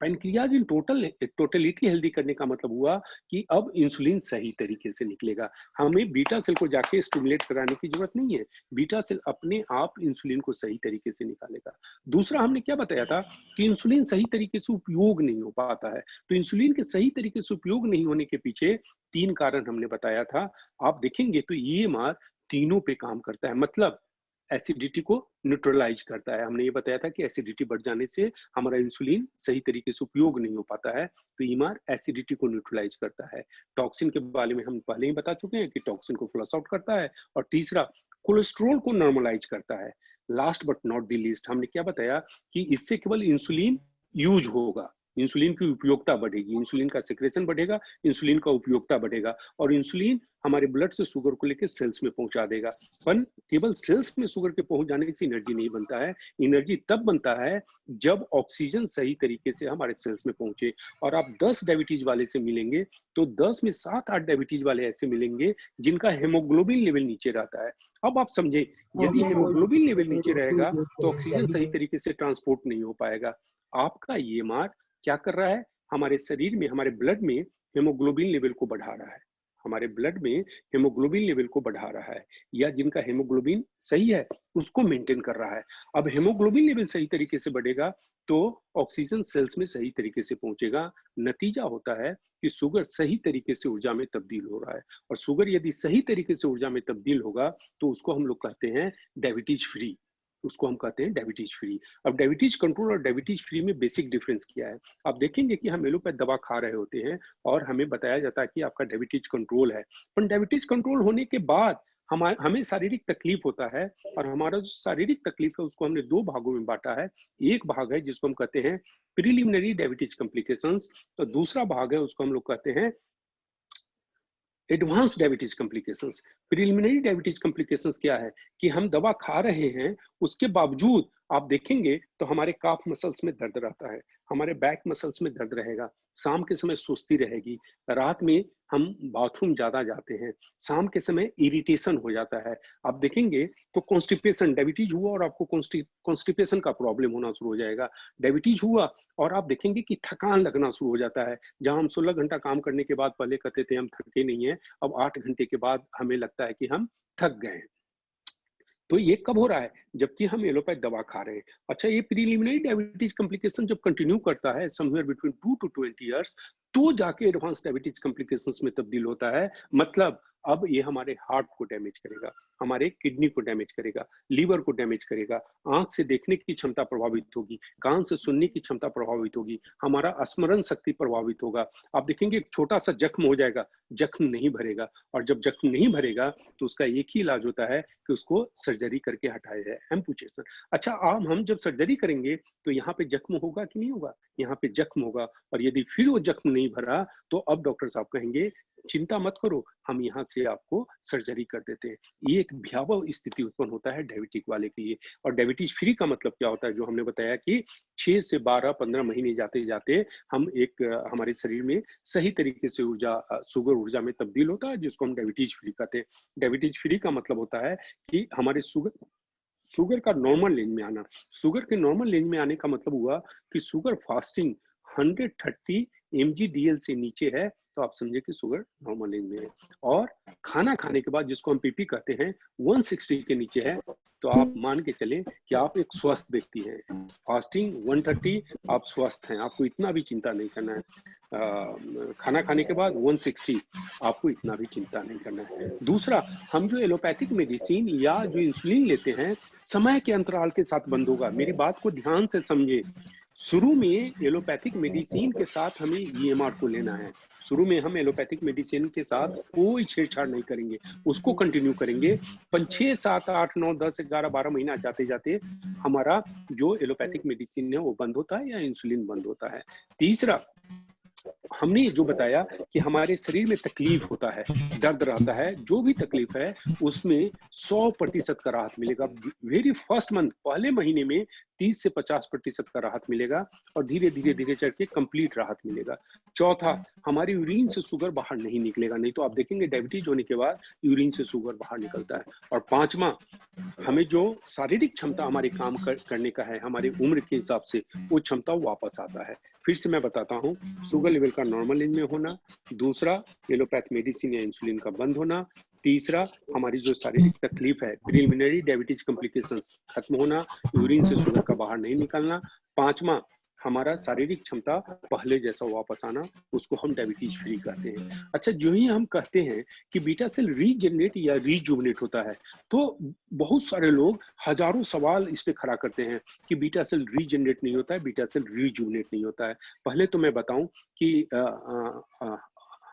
Speaker 1: पैनक्रियाज इन टोटलिटी हेल्दी करने का मतलब हुआ कि अब इंसुलिन सही तरीके से निकलेगा, हमें बीटा सेल को जाके स्टिमुलेट कराने की जरूरत नहीं है, बीटा सेल अपने आप इंसुलिन को सही तरीके से निकालेगा। दूसरा हमने क्या बताया था कि इंसुलिन सही तरीके से उपयोग नहीं हो पाता है, तो इंसुलिन के सही तरीके से उपयोग नहीं होने के पीछे 3 कारण हमने बताया था। आप देखेंगे तो ईएमआर तीनों पे काम करता है, मतलब एसिडिटी को न्यूट्रलाइज करता है। हमने ये बताया था कि एसिडिटी बढ़ जाने से हमारा इंसुलिन सही तरीके से उपयोग नहीं हो पाता है, तो ईएमआर एसिडिटी को न्यूट्रलाइज करता है। टॉक्सिन के बारे में हम पहले ही बता चुके हैं कि टॉक्सिन को फ्लश आउट करता है। और तीसरा, कोलेस्ट्रॉल को नॉर्मलाइज करता है। Last but not the least, हमने क्या बताया कि इससे केवल इंसुलिन यूज होगा, इंसुलिन की उपयोगिता बढ़ेगी, इंसुलिन का सेक्रेशन बढ़ेगा, इंसुलिन का उपयोगिता बढ़ेगा, और इंसुलिन हमारे ब्लड से शुगर को लेकर सेल्स में पहुंचा देगा। पर केवल सेल्स में शुगर के पहुंच जाने से एनर्जी नहीं बनता है, एनर्जी तब बनता है जब ऑक्सीजन सही तरीके से हमारे सेल्स में पहुंचे। और आप 10 डायबिटीज वाले से मिलेंगे तो 10 में 7-8 डायबिटीज वाले ऐसे मिलेंगे जिनका हेमोग्लोबिन लेवल नीचे रहता है। अब आप समझे, यदि हेमोग्लोबिन लेवल नीचे रहेगा तो ऑक्सीजन सही तरीके से ट्रांसपोर्ट नहीं हो पाएगा। आपका ईएमआर क्या कर रहा है, हमारे शरीर में, हमारे ब्लड में हेमोग्लोबिन लेवल को बढ़ा रहा है, हमारे ब्लड में हेमोग्लोबिन लेवल को बढ़ा रहा है, या जिनका हेमोग्लोबिन सही है उसको मेंटेन कर रहा है। अब हेमोग्लोबिन लेवल सही तरीके से बढ़ेगा तो ऑक्सीजन सेल्स में सही तरीके से पहुंचेगा। नतीजा होता है कि शुगर सही तरीके से ऊर्जा में तब्दील हो रहा है, और शुगर यदि सही तरीके से ऊर्जा में तब्दील होगा तो उसको हम लोग कहते हैं डायबिटीज फ्री, उसको हम कहते हैं डायबिटीज फ्री। अब डायबिटीज कंट्रोल और डायबिटीज फ्री में बेसिक डिफरेंस क्या है, आप देखेंगे कि हम एलोपैथ दवा खा रहे होते हैं और हमें बताया जाता है कि आपका डायबिटीज कंट्रोल है, पर डायबिटीज कंट्रोल होने के बाद हमें शारीरिक तकलीफ होता है, और हमारा जो शारीरिक तकलीफ है उसको हमने 2 भागों में बांटा है। एक भाग है जिसको हम कहते हैं प्रीलिमिनरी डायबिटीज कॉम्प्लिकेशंस, और दूसरा भाग है उसको हम लोग कहते हैं advance diabetes complications. Preliminary diabetes complications क्या है कि हम दवा खा रहे हैं, उसके बावजूद आप देखेंगे तो हमारे काफ मसल्स में दर्द रहता है, हमारे बैक मसल्स में दर्द रहेगा, शाम के समय सुस्ती रहेगी, रात में हम बाथरूम ज्यादा जाते हैं, शाम के समय इरिटेशन हो जाता है। आप देखेंगे तो कॉन्स्टिपेशन, डायबिटीज हुआ और आपको कॉन्स्टिपेशन का प्रॉब्लम होना शुरू हो जाएगा। डायबिटीज हुआ और आप देखेंगे कि थकान लगना शुरू हो जाता है, जहां हम 16 घंटा काम करने के बाद पहले कहते थे हम थके नहीं है, अब 8 घंटे के बाद हमें लगता है कि हम थक गए हैं। तो ये कब हो रहा है, जबकि हम एलोपैथ दवा खा रहे हैं। अच्छा, ये प्रीलिमिनरी डायबिटीज कॉम्प्लिकेशन जब कंटिन्यू करता है समवेयर बिटवीन 2 to 20 इयर्स, तो जाके एडवांस डायबिटीज कॉम्प्लिकेशंस में तब्दील होता है। मतलब अब ये हमारे हार्ट को डैमेज करेगा, हमारे किडनी को डैमेज करेगा, लीवर को डैमेज करेगा, आंख से देखने की क्षमता प्रभावित होगी, कान से सुनने की क्षमता प्रभावित होगी, हमारा स्मरण शक्ति प्रभावित होगा। आप देखेंगे एक छोटा सा जख्म हो जाएगा, जख्म नहीं भरेगा, और जब जख्म नहीं भरेगा तो उसका एक ही इलाज होता है कि उसको सर्जरी करके हटाया जाए, एम्पुटेशन। अच्छा, हम जब सर्जरी करेंगे तो यहाँ पे जख्म होगा कि नहीं होगा, यहाँ पे जख्म होगा, और यदि फिर वो जख्म नहीं भरा तो अब डॉक्टर साहब कहेंगे चिंता मत करो, हम यहाँ से आपको सर्जरी कर देते हैं। ये एक भयावह स्थिति उत्पन्न होता है डायबिटिक वाले के लिए। और डायबिटीज फ्री का मतलब क्या होता है, जो हमने बताया कि 6 से 12-15 महीने जाते जाते हम हमारे शरीर में सही तरीके से शुगर ऊर्जा में तब्दील होता है, जिसको हम डायबिटीज फ्री कहते हैं। डायबिटीज फ्री का मतलब होता है कि हमारे शुगर का नॉर्मल रेंज में आना। शुगर के नॉर्मल रेंज में आने का मतलब हुआ कि शुगर फास्टिंग 130 mg/dl से नीचे है तो आप समझे कि शुगर नॉर्मल रेंज में है, और खाना खाने के बाद जिसको हम पीपी कहते हैं 160 के नीचे है तो आप मान के चलें कि आप एक स्वस्थ व्यक्ति हैं। फास्टिंग 130, आप स्वस्थ हैं, आपको इतना भी चिंता नहीं करना है। खाना खाने के बाद 160, आपको इतना भी चिंता नहीं करना है। दूसरा, हम जो एलोपैथिक मेडिसिन या जो इंसुलिन लेते हैं समय के अंतराल के साथ बंद होगा। मेरी बात को ध्यान से समझे, शुरू में एलोपैथिक मेडिसिन के साथ हमें ईएमआर को लेना है। शुरू में हम एलोपैथिक मेडिसिन के साथ कोई छेड़छाड़ नहीं करेंगे, उसको कंटिन्यू करेंगे। 5, 6, 7, 8, 9, 10, 11, 12 महीना जाते-जाते हमारा जो एलोपैथिक मेडिसिन है वो बंद होता है या इंसुलिन बंद होता है। तीसरा, हमने जो बताया कि हमारे शरीर में तकलीफ होता है, दर्द रहता है, जो भी तकलीफ है उसमें 100% का राहत मिलेगा। वेरी फर्स्ट मंथ, पहले महीने में 30 से 50% का राहत मिलेगा और धीरे धीरे धीरे चढ़ के कंप्लीट राहत मिलेगा। चौथा, हमारी यूरिन से शुगर बाहर नहीं निकलेगा, नहीं तो आप देखेंगे डायबिटीज होने के बाद यूरिन से शुगर बाहर निकलता है। और पांचवा, हमें जो शारीरिक क्षमता हमारे काम करने का है, हमारी उम्र के हिसाब से वो क्षमता वापस आता है। फिर से मैं बताता हूँ, शुगर लेवल का नॉर्मल रेंज में होना, दूसरा एलोपैथ मेडिसिन या इंसुलिन का बंद होना, तीसरा हमारी जो शारीरिक तकलीफ है प्रिलिमिनरी डायबिटीज कॉम्प्लिकेशंस खत्म होना, यूरिन से शुगर का बाहर नहीं निकलना, पांचवा हमारा शारीरिक क्षमता पहले जैसा वापस आना, उसको हम डायबिटीज फ्री कहते हैं। अच्छा, जो ही हम कहते हैं कि बीटा सेल रीजनरेट या रीजुवनेट होता है, तो बहुत सारे लोग हजारों सवाल इस पे खड़ा करते हैं कि बीटा सेल रीजनरेट नहीं होता है, बीटा सेल रीजुवनेट नहीं होता है। पहले तो मैं बताऊं कि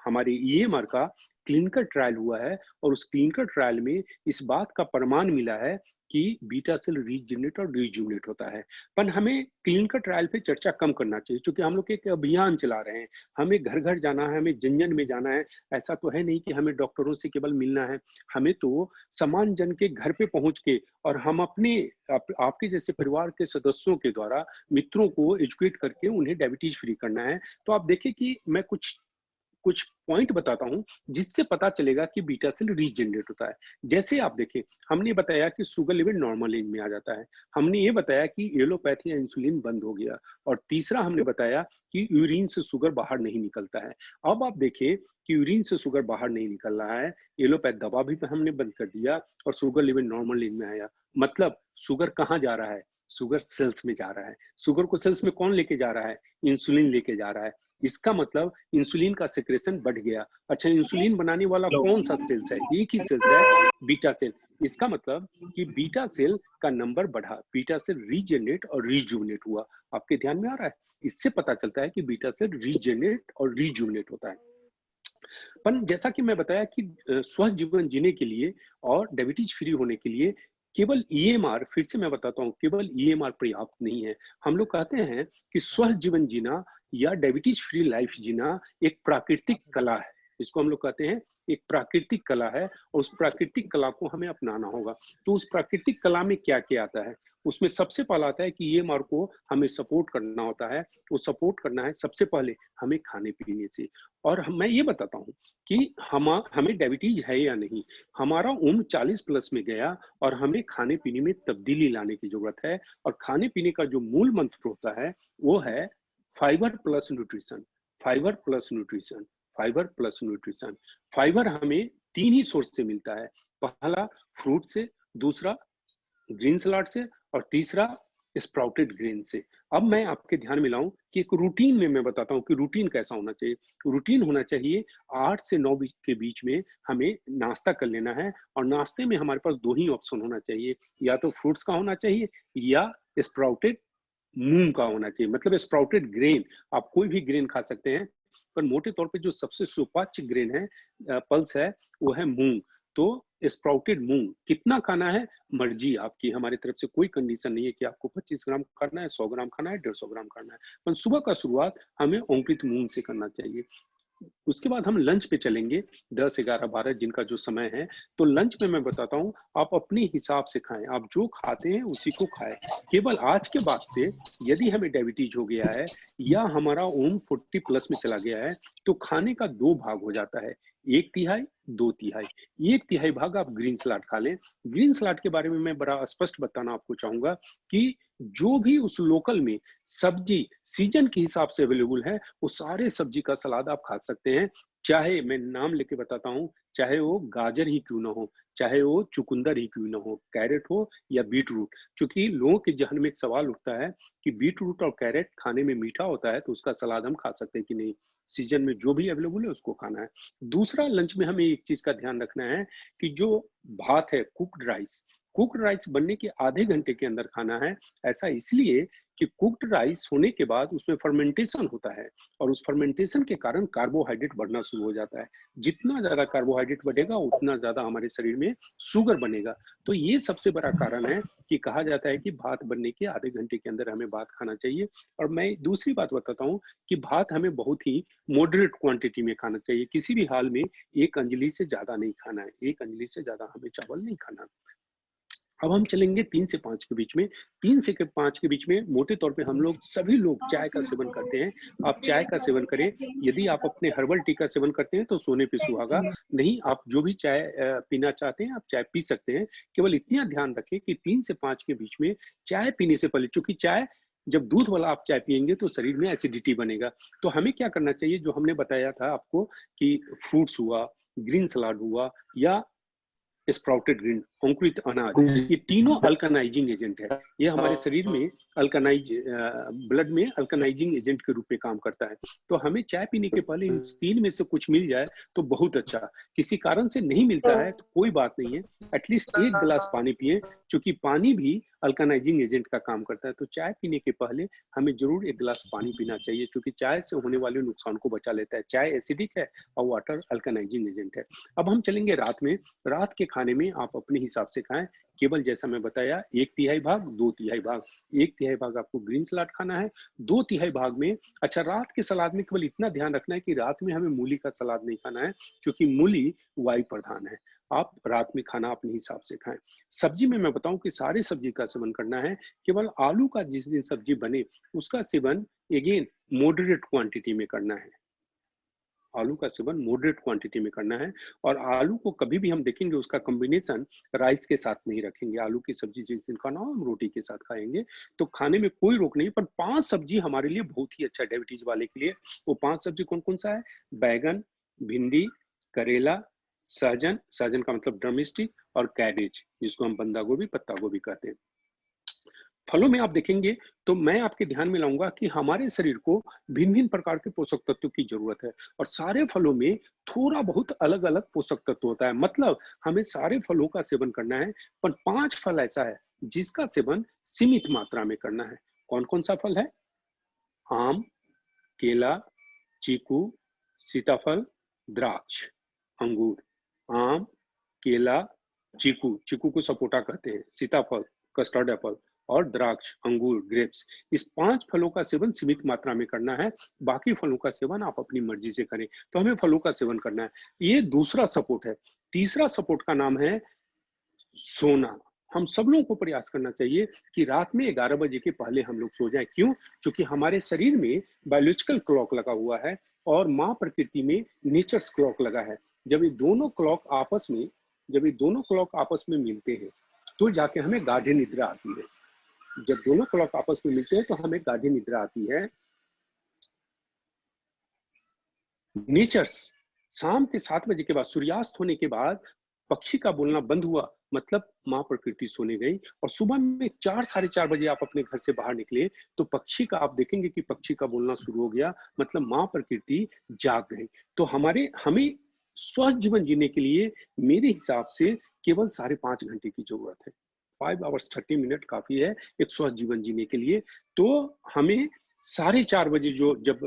Speaker 1: हमारे ईएमआर का क्लिनिकल ट्रायल हुआ है और उस क्लिनिकल ट्रायल में इस बात का प्रमाण मिला है कि बीटा सेल रीजनरेट और रीजुवनेट होता है। पर हमें क्लिनिकल ट्रायल पे चर्चा कम करना चाहिए, क्योंकि हम लोग एक अभियान चला रहे हैं, हमें घर घर जाना है, हमें जन जन में जाना है। ऐसा तो है नहीं कि हमें डॉक्टरों से केवल मिलना है, हमें तो समान जन के घर पे पहुंच के और हम अपने आपके जैसे परिवार के सदस्यों के द्वारा मित्रों को एजुकेट करके उन्हें डायबिटीज फ्री करना है। तो आप देखिए कि मैं कुछ पॉइंट बताता हूं जिससे पता चलेगा कि बीटा सेल रीजनरेट होता है। जैसे आप देखें, हमने बताया कि शुगर लेवल नॉर्मल रेंज में आ जाता है, हमने ये बताया कि एलोपैथी या इंसुलिन बंद हो गया, और तीसरा हमने बताया कि यूरिन से शुगर बाहर नहीं निकलता है। अब आप देखिए कि यूरिन से शुगर बाहर नहीं निकल रहा है, एलोपैथ दवा भी हमने बंद कर दिया और शुगर लेवल नॉर्मल रेंज में आया। मतलब शुगर कहाँ जा रहा है? शुगर सेल्स में जा रहा है। शुगर को सेल्स में कौन लेके जा रहा है? इंसुलिन लेके जा रहा है। इसका मतलब इंसुलिन का सेक्रेशन बढ़ गया। अच्छा, इंसुलिन बनाने वाला कौन सा सेल्स है? एक ही सेल्स है, बीटा सेल। इसका मतलब कि बीटा सेल का नंबर बढ़ा, बीटा सेल रीजनरेट और रीजुवनेट हुआ। आपके ध्यान में आ रहा है? इससे पता चलता है कि बीटा सेल रीजनरेट और रीजुवनेट होता है। पर जैसा कि मैं बताया कि स्वस्थ जीवन जीने के लिए और डायबिटीज फ्री होने के लिए केवल ईएमआर, फिर से मैं बताता हूं, केवल ईएमआर पर्याप्त नहीं है। हम लोग कहते हैं कि स्वस्थ जीवन जीना या डायबिटीज फ्री लाइफ जीना एक प्राकृतिक कला है। इसको हम लोग कहते हैं एक प्राकृतिक कला है, और उस प्राकृतिक कला को हमें अपनाना होगा। तो उस प्राकृतिक कला में क्या क्या आता है? उसमें सबसे पहला आता है कि ईएमआर को हमें सपोर्ट करना होता है। वो सपोर्ट करना है सबसे पहले हमें खाने पीने से। और मैं ये बताता हूँ कि हमें डायबिटीज है या नहीं। हमारा उम्र 40 प्लस में गया और हमें खाने पीने में तब्दीली लाने की जरूरत है। और खाने पीने का जो मूल मंत्र होता है वो है fibre plus nutrition, fibre plus nutrition, fibre plus nutrition. Fibre हमें 3 ही सोर्स से मिलता है। पहला फ्रूट से, दूसरा ग्रीन सलाद से, और तीसरा स्प्राउटेड ग्रेन से। अब मैं आपके ध्यान में लाऊं कि एक रूटीन में मैं बताता हूं कि रूटीन कैसा होना चाहिए। रूटीन होना चाहिए 8 से 9 के बीच में हमें नाश्ता कर लेना है, और नाश्ते में हमारे पास 2 ही ऑप्शन होना चाहिए, या तो फ्रूट्स का होना चाहिए या स्प्राउटेड मूंग का होना चाहिए। मतलब स्प्राउटेड ग्रेन, आप कोई भी ग्रेन खा सकते हैं, पर मोटे तौर पे जो सबसे सुपाच्य ग्रेन है, पल्स है, वो है मूंग। तो स्प्राउटेड मूंग कितना खाना है मर्जी आपकी, हमारी तरफ से कोई कंडीशन नहीं है कि आपको 25 ग्राम खाना है, 100 ग्राम खाना है, 150 ग्राम खाना है। पर सुबह का शुरुआत हमें अंकुरित मूंग से करना चाहिए। उसके बाद हम लंच पे चलेंगे, 10, 11, 12 जिनका जो समय है। तो लंच में मैं बताता हूँ, आप अपने हिसाब से खाएं, आप जो खाते हैं उसी को खाएं। केवल आज के बाद से यदि हमें डायबिटीज हो गया है या हमारा उम्र 40 प्लस में चला गया है, तो खाने का 2 भाग हो जाता है, 1/3, 2/3। 1/3 भाग आप ग्रीन सलाद खा लें। ग्रीन सलाद के बारे में मैं बड़ा स्पष्ट बताना आपको चाहूंगा कि जो भी उस लोकल में सब्जी सीजन के हिसाब से अवेलेबल है, वो सारे सब्जी का सलाद आप खा सकते हैं। चाहे मैं नाम लेके बताता हूँ, चाहे वो गाजर ही क्यों ना हो, चाहे वो चुकंदर ही क्यों ना हो, कैरेट हो या बीट रूट। क्योंकि लोगों के जहन में एक सवाल उठता है कि बीट रूट और कैरेट खाने में मीठा होता है, तो उसका सलाद हम खा सकते हैं कि नहीं। सीजन में जो भी अवेलेबल है उसको खाना है। दूसरा, लंच में हमें एक चीज का ध्यान रखना है कि जो भात है, कुक्ड राइस, कुक्ड राइस बनने के आधे घंटे के अंदर खाना है। ऐसा इसलिए कि कुक्ड राइस होने के बाद उसमें फर्मेंटेशन होता है और उस फर्मेंटेशन के कारण कार्बोहाइड्रेट बढ़ना शुरू हो जाता है। जितना ज्यादा कार्बोहाइड्रेट बढ़ेगा उतना ज्यादा हमारे शरीर में शुगर बनेगा। तो ये सबसे बड़ा कारण है कि कहा जाता है कि भात बनने के आधे घंटे के अंदर हमें भात खाना चाहिए। और मैं दूसरी बात बताता हूँ कि भात हमें बहुत ही मॉडरेट क्वांटिटी में खाना चाहिए। किसी भी हाल में 1 अंजलि से ज्यादा नहीं खाना है, 1 अंजलि से ज्यादा हमें चावल नहीं खाना। अब हम चलेंगे 3 से 5 के बीच में। 3 से 5 के बीच में मोटे तौर पे हम लोग सभी लोग चाय का सेवन करते हैं। आप चाय का सेवन करें। यदि आप अपने हर्बल टी का सेवन करते हैं तो सोने पे सुहागा। नहीं, आप जो भी चाय पीना चाहते हैं आप चाय पी सकते हैं। केवल इतना ध्यान रखें कि 3 से 5 के बीच में चाय पीने से पहले, चूंकि चाय जब दूध वाला आप चाय पियेंगे तो शरीर में एसिडिटी बनेगा। तो हमें क्या करना चाहिए, जो हमने बताया था आपको कि फ्रूट्स हुआ, ग्रीन सलाद हुआ या स्प्राउटेड ग्रीन, अंकुरित अनाज, ये तीनों अल्कनाइजिंग एजेंट है। ये हमारे शरीर में ब्लड में अल्कनाइजिंग एजेंट के रूप में काम करता है। तो हमें चाय पीने के पहले इन 3 में से कुछ मिल जाए तो बहुत अच्छा। किसी कारण से नहीं मिलता है तो कोई बात नहीं है, एटलीस्ट 1 गिलास पानी पिए, क्योंकि पानी भी अल्कनाइजिंग एजेंट का काम करता है। तो चाय पीने के पहले हमें जरूर 1 गिलास पानी पीना चाहिए, क्योंकि चाय से होने वाले नुकसान को बचा लेता है। चाय एसिडिक है और वाटर अल्कनाइजिंग एजेंट है। अब हम चलेंगे रात में। रात के खाने में आप अपने हिसाब से खाएं। केवल जैसा मैं बताया 1/3 भाग, 2/3 भाग। 1/3 भाग आपको ग्रीन सलाद खाना है, 2/3 भाग में, अच्छा रात के सलाद में केवल इतना ध्यान रखना है कि रात में हमें मूली का सलाद नहीं खाना है, क्योंकि मूली वायु प्रधान है। आप रात में खाना अपने हिसाब से खाएं। सब्जी में मैं बताऊं कि सारे सब्जी का सेवन करना है। केवल आलू का जिस दिन सब्जी बने उसका सेवन अगेन मॉडरेट क्वांटिटी में करना है। आलू का सेवन मॉडरेट क्वांटिटी में करना है। और आलू को कभी भी हम देखेंगे उसका कॉम्बिनेशन राइस के साथ नहीं रखेंगे। आलू की सब्जी जिस दिन खाना हो हम रोटी के साथ खाएंगे, तो खाने में कोई रोक नहीं। पर 5 सब्जी हमारे लिए बहुत ही अच्छा डायबिटीज वाले के लिए। वो 5 सब्जी कौन कौन सा है? बैगन, भिंडी, करेला, सहजन, सहजन का मतलब ड्रमस्टिक, और कैबेज जिसको हम बंदा गोभी, पत्ता गोभी कहते हैं। फलों में आप देखेंगे तो मैं आपके ध्यान में लाऊंगा कि हमारे शरीर को भिन्न भिन्न प्रकार के पोषक तत्वों की जरूरत है, और सारे फलों में थोड़ा बहुत अलग अलग पोषक तत्व होता है। मतलब हमें सारे फलों का सेवन करना है, पर 5 फल ऐसा है जिसका सेवन सीमित मात्रा में करना है। कौन कौन सा फल है? आम, केला, चीकू, सीताफल, द्राक्ष, अंगूर। आम, केला, चीकू, चीकू को सपोटा कहते हैं, सीताफल, कस्टर्ड एप्पल, और द्राक्ष, अंगूर, ग्रेप्स। इस 5 फलों का सेवन सीमित मात्रा में करना है। बाकी फलों का सेवन आप अपनी मर्जी से करें। तो हमें फलों का सेवन करना है। ये दूसरा सपोर्ट है। तीसरा सपोर्ट का नाम है सोना। हम सब लोगों को प्रयास करना चाहिए कि रात में 11 बजे के पहले हम लोग सो जाएं। क्यों? क्योंकि हमारे शरीर में बायोलॉजिकल क्लॉक लगा हुआ है और माँ प्रकृति में नेचर्स क्लॉक लगा है। जब ये दोनों क्लॉक आपस में मिलते हैं तो जाके हमें गाढ़ी निद्रा आती है। जब दोनों क्लॉक आपस में मिलते हैं तो हमें गाढ़ी निद्रा आती है। नेचर्स शाम के 7 बजे के बाद, सूर्यास्त होने के बाद पक्षी का बोलना बंद हुआ, मतलब माँ प्रकृति सोने गई। और सुबह में 4, साढ़े 4 बजे आप अपने घर से बाहर निकले तो पक्षी का आप देखेंगे कि पक्षी का बोलना शुरू हो गया, मतलब माँ प्रकृति जाग गई। तो हमें स्वस्थ जीवन जीने के लिए मेरे हिसाब से केवल 5.5 घंटे की जरूरत है। 5 hours 30 minutes काफी है एक स्वस्थ जीवन जीने के लिए। तो हमें 4:30 बजे जब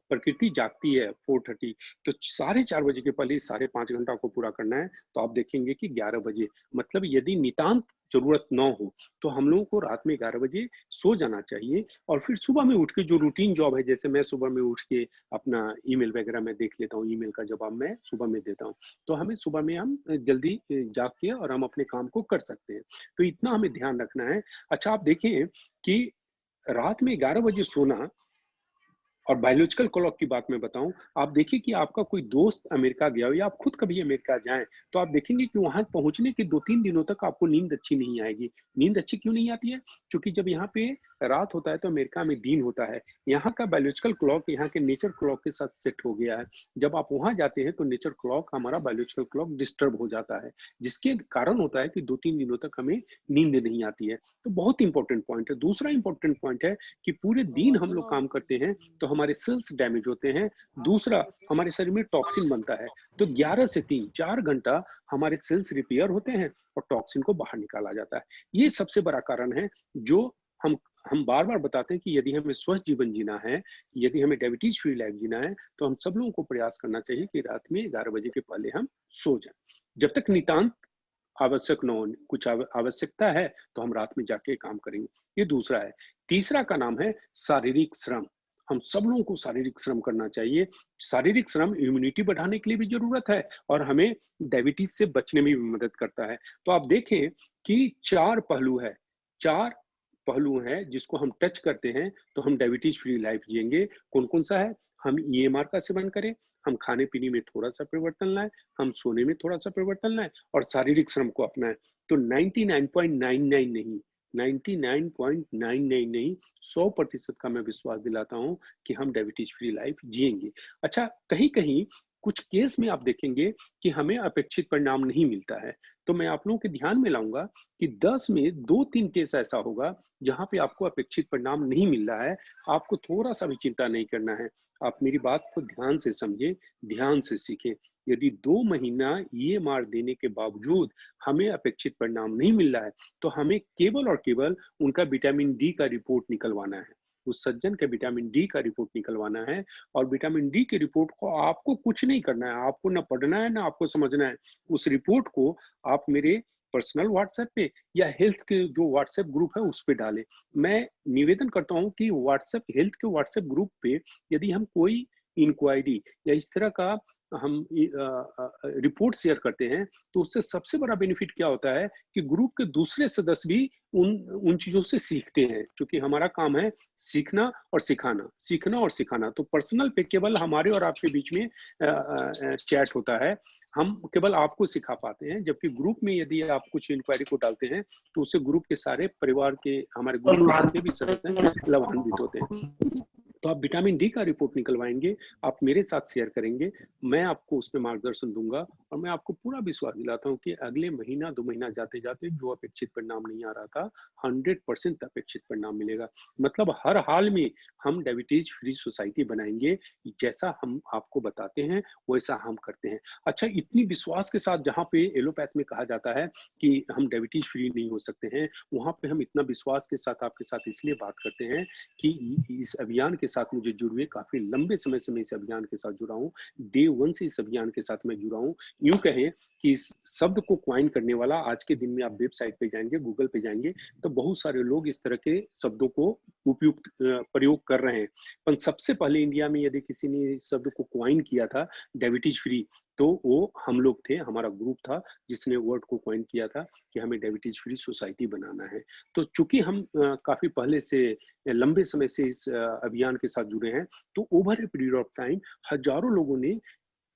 Speaker 1: प्रकृति जागती है 4:30, तो 4:30 बजे के पहले 5.5 घंटा को पूरा करना है। तो आप देखेंगे कि 11 बजे, मतलब यदि नितांत जरूरत न हो तो हम लोगों को रात में 11 बजे सो जाना चाहिए। और फिर सुबह में उठ के जो रूटीन जॉब है, जैसे मैं सुबह में उठ के अपना ईमेल वगैरह मैं देख लेता हूँ, ईमेल का जवाब मैं सुबह में देता हूँ, तो हमें सुबह में हम जल्दी जाग के और हम अपने काम को कर सकते हैं। तो इतना हमें ध्यान रखना है। अच्छा, आप देखें कि रात में 11 बजे सोना, और बायोलॉजिकल क्लॉक की बात मैं बताऊं, आप देखिए कि आपका कोई दोस्त अमेरिका गया हो या आप खुद कभी अमेरिका जाएं तो आप देखेंगे कि वहां पहुंचने के 2-3 दिनों तक आपको नींद अच्छी नहीं आएगी। नींद अच्छी क्यों नहीं आती है? क्योंकि जब यहाँ पे रात होता है तो अमेरिका में दिन होता है। यहाँ का बायोलॉजिकल क्लॉक यहाँ के नेचर क्लॉक के साथ सेट हो गया है। जब आप वहां जाते हैं तो नेचर क्लॉक, हमारा बायोलॉजिकल क्लॉक डिस्टर्ब हो जाता है, जिसके कारण होता है कि 2-3 दिनों तक हमें नींद नहीं आती है। तो बहुत इंपॉर्टेंट पॉइंट है। दूसरा इंपॉर्टेंट पॉइंट है कि पूरे दिन हम लोग काम करते हैं तो हमारे सेल्स डैमेज होते हैं, दूसरा हमारे शरीर में टॉक्सिन बनता है। तो 11 से 3 4 घंटा हमारे सेल्स रिपेयर होते हैं और टॉक्सिन को बाहर निकाला जाता है। ये सबसे बड़ा कारण है जो हम बार-बार बताते हैं कि यदि हमें स्वस्थ जीवन जीना है, यदि हमें डायबिटीज फ्री लाइफ जीना है, तो हम सब लोगों को प्रयास करना चाहिए कि रात में 11 बजे के पहले हम सो जाएं। जब तक नितांत आवश्यक न हो, कुछ आवश्यकता है तो हम रात में जाके काम करेंगे। ये दूसरा है। तीसरा का नाम है शारीरिक श्रम। हम सब लोगों को शारीरिक श्रम करना चाहिए। शारीरिक श्रम इम्यूनिटी बढ़ाने के लिए भी जरूरत है और हमें डायबिटीज से बचने में भी मदद करता है। तो आप देखें कि 4 पहलू है, 4 पहलू है जिसको हम टच करते हैं तो हम डायबिटीज फ्री लाइफ जिएंगे। कौन कौन सा है? हम ईएमआर का सेवन करें, हम खाने पीने में थोड़ा सा परिवर्तन लाएं, हम सोने में थोड़ा सा परिवर्तन लाएं और शारीरिक श्रम को अपनाएं। तो 99.99 नहीं, 99.99 नहीं, 100% का मैं विश्वास दिलाता हूं कि हम डायबिटीज फ्री लाइफ जिएंगे। अच्छा, कहीं कहीं कुछ केस में आप देखेंगे कि हमें अपेक्षित परिणाम नहीं मिलता है, तो मैं आप लोगों के ध्यान में लाऊंगा कि 10 में 2-3 केस ऐसा होगा जहां पे आपको अपेक्षित परिणाम नहीं मिल रहा है। आपको थोड़ा सा भी चिंता नहीं करना है। आप मेरी बात को ध्यान से समझें, ध्यान से सीखें। यदि 2 महीना ईएमआर देने के बावजूद हमें अपेक्षित परिणाम नहीं मिल रहा है, तो हमें केवल और केवल उनका विटामिन डी का रिपोर्ट निकलवाना है। उस सज्जन का विटामिन डी का रिपोर्ट निकलवाना है और विटामिन डी के रिपोर्ट को आपको कुछ नहीं करना है, आपको ना पढ़ना है ना आपको समझना है। उस रिपोर्ट को आप मेरे पर्सनल व्हाट्सएप पे या हेल्थ के जो व्हाट्सएप ग्रुप है उस पे डालें। मैं निवेदन करता हूं कि व्हाट्सएप हेल्थ के व्हाट्सएप ग्रुप पे यदि हम कोई इंक्वायरी या इस तरह का हम रिपोर्ट शेयर करते हैं तो उससे सबसे बड़ा बेनिफिट क्या होता है कि ग्रुप के दूसरे सदस्य भी उन चीजों से सीखते हैं, क्योंकि हमारा काम है सीखना और सिखाना, सीखना और सिखाना। तो पर्सनल पे केवल हमारे और आपके बीच में चैट होता है, हम केवल आपको सिखा पाते हैं, जबकि ग्रुप में यदि आप कुछ इंक्वायरी को डालते हैं तो उससे ग्रुप के सारे परिवार के, हमारे ग्रुप के जितने भी सदस्य हैं, लाभान्वित होते हैं। तो आप विटामिन डी का रिपोर्ट निकलवाएंगे, आप मेरे साथ शेयर करेंगे, मैं आपको उसमें मार्गदर्शन दूंगा और मैं आपको पूरा विश्वास दिलाता हूं कि अगले महीना 2 महीना जाते जाते जो अपेक्षित परिणाम नहीं आ रहा था, 100% अपेक्षित परिणाम मिलेगा। मतलब हर हाल में हम डायबिटीज फ्री सोसाइटी बनाएंगे, जैसा हम आपको बताते हैं वैसा हम करते हैं। अच्छा, इतनी विश्वास के साथ जहाँ पे एलोपैथ में कहा जाता है कि हम डायबिटीज फ्री नहीं हो सकते हैं, वहां पे हम इतना विश्वास के साथ आपके साथ इसलिए बात करते हैं कि इस अभियान के साथ मुझे जुड़े काफी लंबे समय से मैं इस अभियान के साथ जुड़ा हूँ। डे 1 से इस अभियान के साथ मैं जुड़ा हूँ। यूं कहें कि इस शब्द को क्वाइन करने वाला, आज के दिन में आप वेबसाइट पे जाएंगे, गूगल पे जाएंगे तो बहुत सारे लोग इस तरह के शब्दों को उपयुक्त प्रयोग कर रहे हैं। पर सबसे पहले इंडिया में यदि किसी ने इस शब्द को क्वाइन किया था डायबिटीज फ्री, तो वो हम लोग थे, हमारा ग्रुप था जिसने वर्ड को क्वाइन किया था कि हमें डायबिटीज फ्री सोसाइटी बनाना है। तो चूंकि हम काफी पहले से लंबे समय से इस अभियान के साथ जुड़े हैं, तो over a period of time हजारों लोगों ने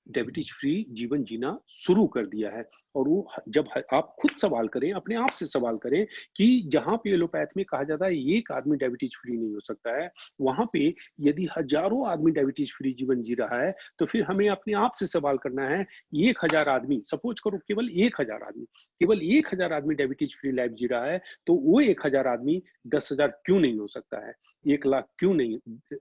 Speaker 1: डायबिटीज फ्री जीवन जीना शुरू कर दिया है। और वो जब आप खुद सवाल करें, अपने आप से सवाल करें कि जहां पे एलोपैथ में कहा जाता है एक आदमी डायबिटीज फ्री नहीं हो सकता है, वहां पे यदि हजारों आदमी डायबिटीज फ्री जीवन जी रहा है, तो फिर हमें अपने आप से सवाल करना है, 1000 आदमी, सपोज करो केवल 1000 आदमी, केवल 1000 आदमी डायबिटीज फ्री लाइफ जी रहा है, तो वो 1000 आदमी 10,000 क्यों नहीं हो सकता है? 1 लाख क्यों नहीं,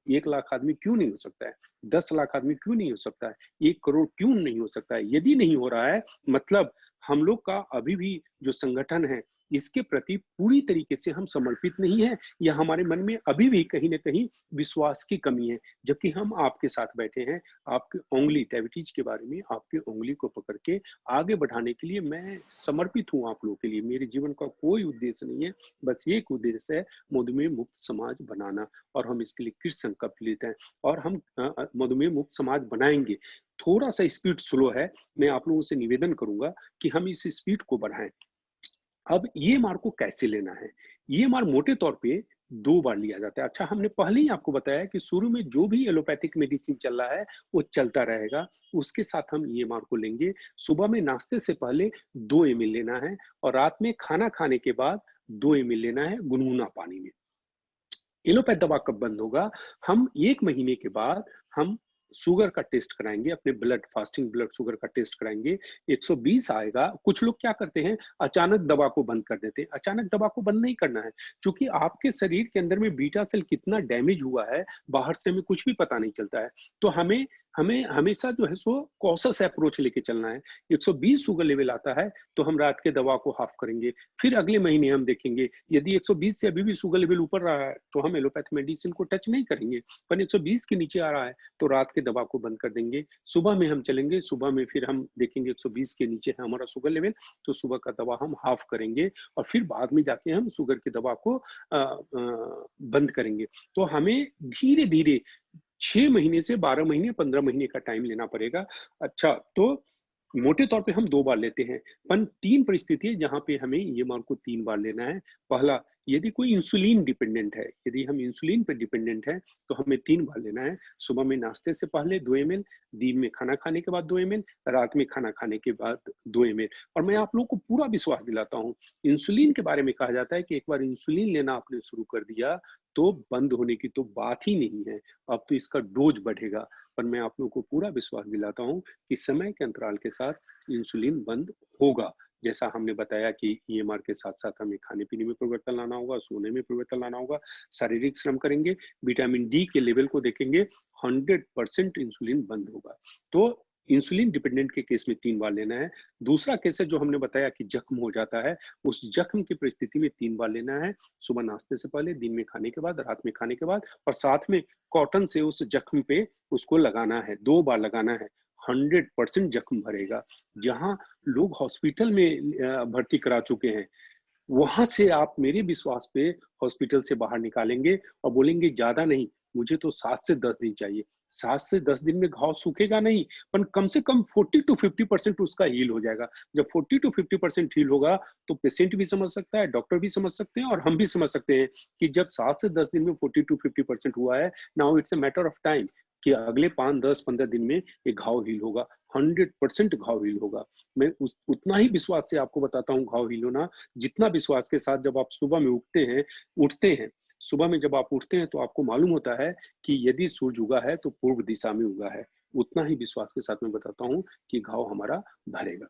Speaker 1: 1 लाख आदमी क्यों नहीं हो सकता है? 10 लाख आदमी क्यों नहीं हो सकता है? 1 करोड़ क्यों नहीं हो सकता है? यदि नहीं हो रहा है, मतलब हम लोग का अभी भी जो संगठन है इसके प्रति पूरी तरीके से हम समर्पित नहीं है, या हमारे मन में अभी भी कहीं ना कहीं विश्वास की कमी है। जबकि हम आपके साथ बैठे हैं, आपकी उंगली डायबिटीज के बारे में, आपकी उंगली को पकड़ के आगे बढ़ाने के लिए मैं समर्पित हूँ आप लोगों के लिए। मेरे जीवन का कोई उद्देश्य नहीं है, बस एक उद्देश्य है, मधुमेह मुक्त समाज बनाना, और हम इसके लिए कृत संकल्प लेते हैं और हम मधुमेह मुक्त समाज बनाएंगे। थोड़ा सा स्पीड स्लो है, मैं आप लोगों से निवेदन करूंगा कि हम इस स्पीड को बढ़ाएं। अब ईएमआर को कैसे लेना है? ईएमआर मोटे तौर पे 2 बार लिया जाता है। अच्छा, हमने पहले ही आपको बताया कि शुरू में जो भी एलोपैथिक मेडिसिन चल रहा है वो चलता रहेगा, उसके साथ हम ईएमआर को लेंगे। सुबह में नाश्ते से पहले 2 ml लेना है और रात में खाना खाने के बाद 2 ml लेना है गुनगुना पानी में। एलोपैथ दवा कब बंद होगा? हम 1 महीने के बाद हम शुगर का टेस्ट कराएंगे, अपने ब्लड फास्टिंग ब्लड शुगर का टेस्ट कराएंगे, 120 आएगा। कुछ लोग क्या करते हैं, अचानक दवा को बंद कर देते हैं। अचानक दवा को बंद नहीं करना है, क्योंकि आपके शरीर के अंदर में बीटा सेल कितना डैमेज हुआ है बाहर से हमें कुछ भी पता नहीं चलता है। तो हमें हमें हमेशा जो है सो कॉशस अप्रोच लेके चलना है। 120 शुगर लेवल आता है तो हम रात के दवा को हाफ करेंगे, फिर अगले महीने हम देखेंगे यदि 120 से अभी भी शुगर लेवल ऊपर रहा है तो हम एलोपैथी मेडिसिन को टच नहीं करेंगे। पर 120 के नीचे आ रहा है तो रात के दवा को बंद कर देंगे। सुबह में हम चलेंगे, सुबह में फिर हम देखेंगे 120 के नीचे है हमारा शुगर लेवल, तो सुबह का दवा हम हाफ करेंगे और फिर बाद में जाके हम शुगर की दवा को बंद करेंगे। तो हमें धीरे धीरे 6 महीने से 12 महीने 15 महीने का टाइम लेना पड़ेगा। अच्छा, तो मोटे तौर पे हम 2 बार लेते हैं, पर 3 परिस्थिति है जहाँ पे हमें ईएमआर को 3 बार लेना है। पहला, यदि कोई इंसुलिन डिपेंडेंट है, यदि हम इंसुलिन पे डिपेंडेंट है तो हमें 3 बार लेना है। सुबह में नाश्ते से पहले 2 ml, दिन में खाना खाने के बाद 2 ml, रात में खाना खाने के बाद 2 ml। और मैं आप लोगों को पूरा विश्वास दिलाता हूँ, इंसुलिन के बारे में कहा जाता है कि एक बार इंसुलिन लेना आपने शुरू कर दिया तो बंद होने की तो बात ही नहीं है, अब तो इसका डोज बढ़ेगा। पर मैं आप लोगों को पूरा विश्वास दिलाता हूँ कि समय के अंतराल के साथ इंसुलिन बंद होगा। जैसा हमने बताया कि ईएमआर के साथ साथ हमें खाने पीने में परिवर्तन लाना होगा, सोने में परिवर्तन लाना होगा, शारीरिक श्रम करेंगे, विटामिन डी के लेवल को देखेंगे, 100% इंसुलिन बंद होगा। तो इंसुलिन डिपेंडेंट के केस में 3 बार लेना है। दूसरा केस है जो हमने बताया कि जख्म हो जाता है, उस जख्म की परिस्थिति में 3 बार लेना है, सुबह नाश्ते से पहले, दिन में खाने के बाद, रात में खाने के बाद, और साथ में कॉटन से उस जख्म पे उसको लगाना है, 2 बार लगाना है। 100% जख्म भरेगा। जहां लोग हॉस्पिटल में भर्ती करा चुके हैं, वहां से आप मेरे विश्वास पे हॉस्पिटल से बाहर निकालेंगे और बोलेंगे ज्यादा नहीं, मुझे तो 7 से 10 दिन चाहिए। 7 से 10 दिन में घाव सूखेगा नहीं, पर कम से कम 40 to 50% उसका हील हो जाएगा। जब 40 to 50% हील होगा तो पेशेंट भी समझ सकता है, डॉक्टर भी समझ सकते हैं और हम भी समझ सकते हैं कि जब 7 से 10 दिन में 40 to 50% हुआ है, now it's a matter of time कि अगले 5, 10, 15 दिन में एक घाव हील होगा। 100% घाव हील होगा। मैं उतना ही विश्वास से आपको बताता हूँ घाव हील होना, जितना विश्वास के साथ जब आप सुबह में उठते हैं, सुबह में जब आप उठते हैं तो आपको मालूम होता है कि यदि सूरज उगा है तो पूर्व दिशा में उगा है। उतना ही विश्वास के साथ मैं बताता हूँ कि घाव हमारा भरेगा।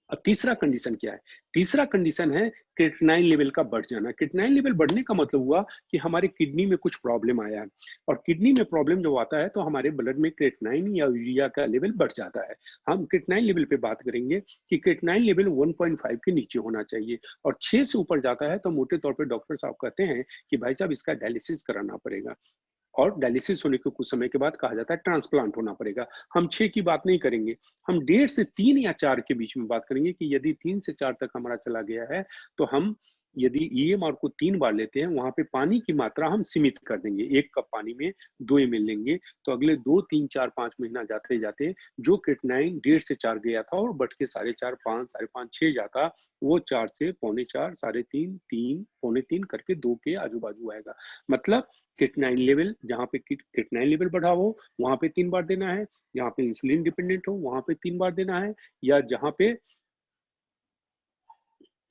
Speaker 1: अब तीसरा कंडीशन क्या है? तीसरा कंडीशन है क्रिएटिनिन लेवल का बढ़ जाना। क्रिएटिनिन लेवल बढ़ने का मतलब हुआ कि हमारे किडनी में कुछ प्रॉब्लम आया है, और किडनी में प्रॉब्लम जब आता है तो हमारे ब्लड में क्रिएटिनिन या यूरिया का लेवल बढ़ जाता है। हम क्रिएटिनिन लेवल पे बात करेंगे कि क्रिएटिनिन लेवल 1.5 के नीचे होना चाहिए, और 6 से ऊपर जाता है तो मोटे तौर पे डॉक्टर साहब कहते हैं कि भाई साहब इसका डायलिसिस कराना पड़ेगा, और डायलिसिस होने के कुछ समय के बाद कहा जाता है ट्रांसप्लांट होना पड़ेगा। हम 6 की बात नहीं करेंगे, हम 1.5 से 3 या 4 के बीच में बात करेंगे कि यदि 3 से 4 तक हमारा चला गया है तो हम यदि ईएमआर को 3 बार लेते हैं, वहां पे पानी की मात्रा हम सीमित कर देंगे। 1 कप पानी में 2 ml लेंगे, तो अगले 2, 3, 4, 5 महीना जाते जाते जो क्रिएटिनिन 1.5 से 4 गया था और बढ़ के 4.5, 5, 5.5, 6 जाता, वो 4 से 4.25, 3.5, 3, 3.25 करके 2 के आजू बाजू आएगा। मतलब क्रिएटिनिन लेवल, जहाँ पे क्रिएटिनिन लेवल बढ़ा हो वहां पे 3 बार देना है, जहाँ पे इंसुलिन डिपेंडेंट हो वहां पे 3 बार देना है, या जहाँ पे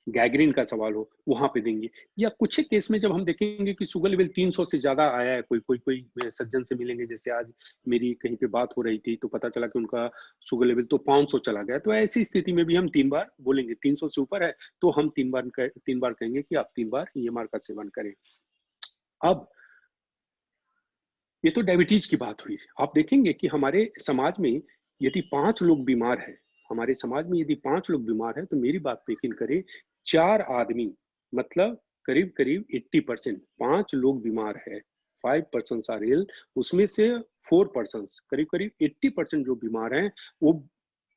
Speaker 1: गैंग्रीन का सवाल हो वहां पे देंगे। या कुछ एक केस में जब हम देखेंगे कि शुगर लेवल 300 से ज्यादा आया है, कोई सज्जन से मिलेंगे, जैसे आज मेरी कहीं पे बात हो रही थी तो पता चला कि उनका शुगर लेवल तो 500 चला गया, तो ऐसी स्थिति में भी हम 3 बार बोलेंगे। 300 से ऊपर है तो हम 3 बार कहेंगे कि आप 3 बार ईएमआर का सेवन करें। अब ये तो डायबिटीज की बात हुई। आप देखेंगे कि हमारे समाज में यदि 5 लोग बीमार हैं, हमारे समाज में यदि 5 लोग बीमार हैं, तो मेरी बात पे यकीन करें, 4 आदमी, मतलब करीब करीब 80%, 5 लोग बीमार है, 5 persons आर इल, उसमें से 4 persons, करीब करीब 80% जो बीमार हैं, वो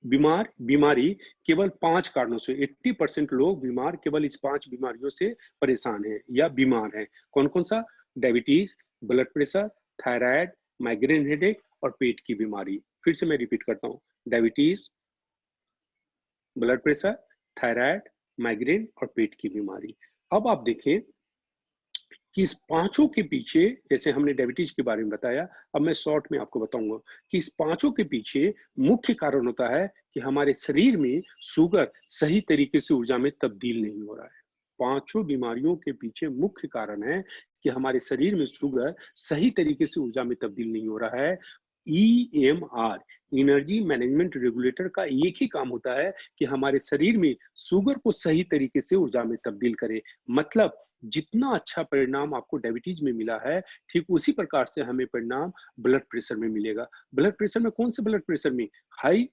Speaker 1: बीमारी केवल 5 कारणों से, 80% लोग बीमार केवल इस 5 बीमारियों से परेशान हैं या बीमार हैं। कौन कौन सा? Diabetes, blood pressure, thyroid, migraine headache और पेट की बीमारी। फिर से मैं रिपीट करता हूँ, diabetes, blood pressure, thyroid, migraine और पेट की बीमारी। अब आप देखें कि इस पांचों के पीछे, जैसे हमने डायबिटीज के बारे में बताया, अब मैं शॉर्ट में आपको बताऊंगा कि इस पांचों के पीछे मुख्य कारण होता है कि हमारे शरीर में शुगर सही तरीके से ऊर्जा में तब्दील नहीं हो रहा है। पांचों बीमारियों के पीछे मुख्य कारण है कि हमारे शरीर में शुगर सही तरीके से ऊर्जा में तब्दील नहीं हो रहा है। EMR, एनर्जी मैनेजमेंट रेगुलेटर का एक ही काम होता है कि हमारे शरीर में शुगर को सही तरीके से ऊर्जा में तब्दील करे। मतलब जितना अच्छा परिणाम आपको डायबिटीज में मिला है, ठीक उसी प्रकार से हमें परिणाम ब्लड प्रेशर में मिलेगा। ब्लड प्रेशर में कौन से ब्लड प्रेशर में? हाई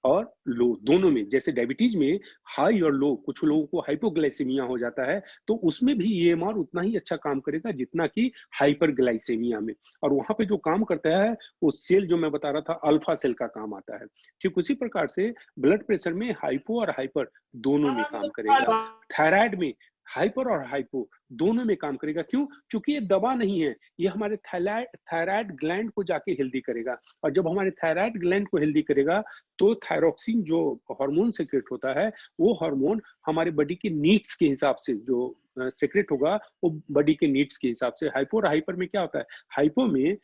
Speaker 1: और लो दोनों में। जैसे डायबिटीज में हाई और लो, कुछ लोगों को हाइपोग्लाइसेमिया हो जाता है, तो उसमें भी ईएमआर उतना ही अच्छा काम करेगा जितना कि हाइपरग्लाइसेमिया में। और वहां पे जो काम करता है वो सेल जो मैं बता रहा था अल्फा सेल का काम आता है। ठीक उसी प्रकार से ब्लड प्रेशर में हाइपो और हाइपर दोनों में काम करेगा। थायराइड में हाइपर और हाइपो दोनों में काम करेगा। क्यों? क्योंकि ये दवा नहीं है, ये हमारे थायराइड ग्लैंड को जाके हेल्दी करेगा। और जब हमारे थायराइड ग्लैंड को हेल्दी करेगा तो थायरोक्सिन जो हार्मोन सेक्रेट होता है, वो हार्मोन हमारे बॉडी के नीड्स के हिसाब से जो सेक्रेट होगा, वो बॉडी के नीड्स के हिसाब से। हाइपो और हाइपर में क्या होता है? हाइपो में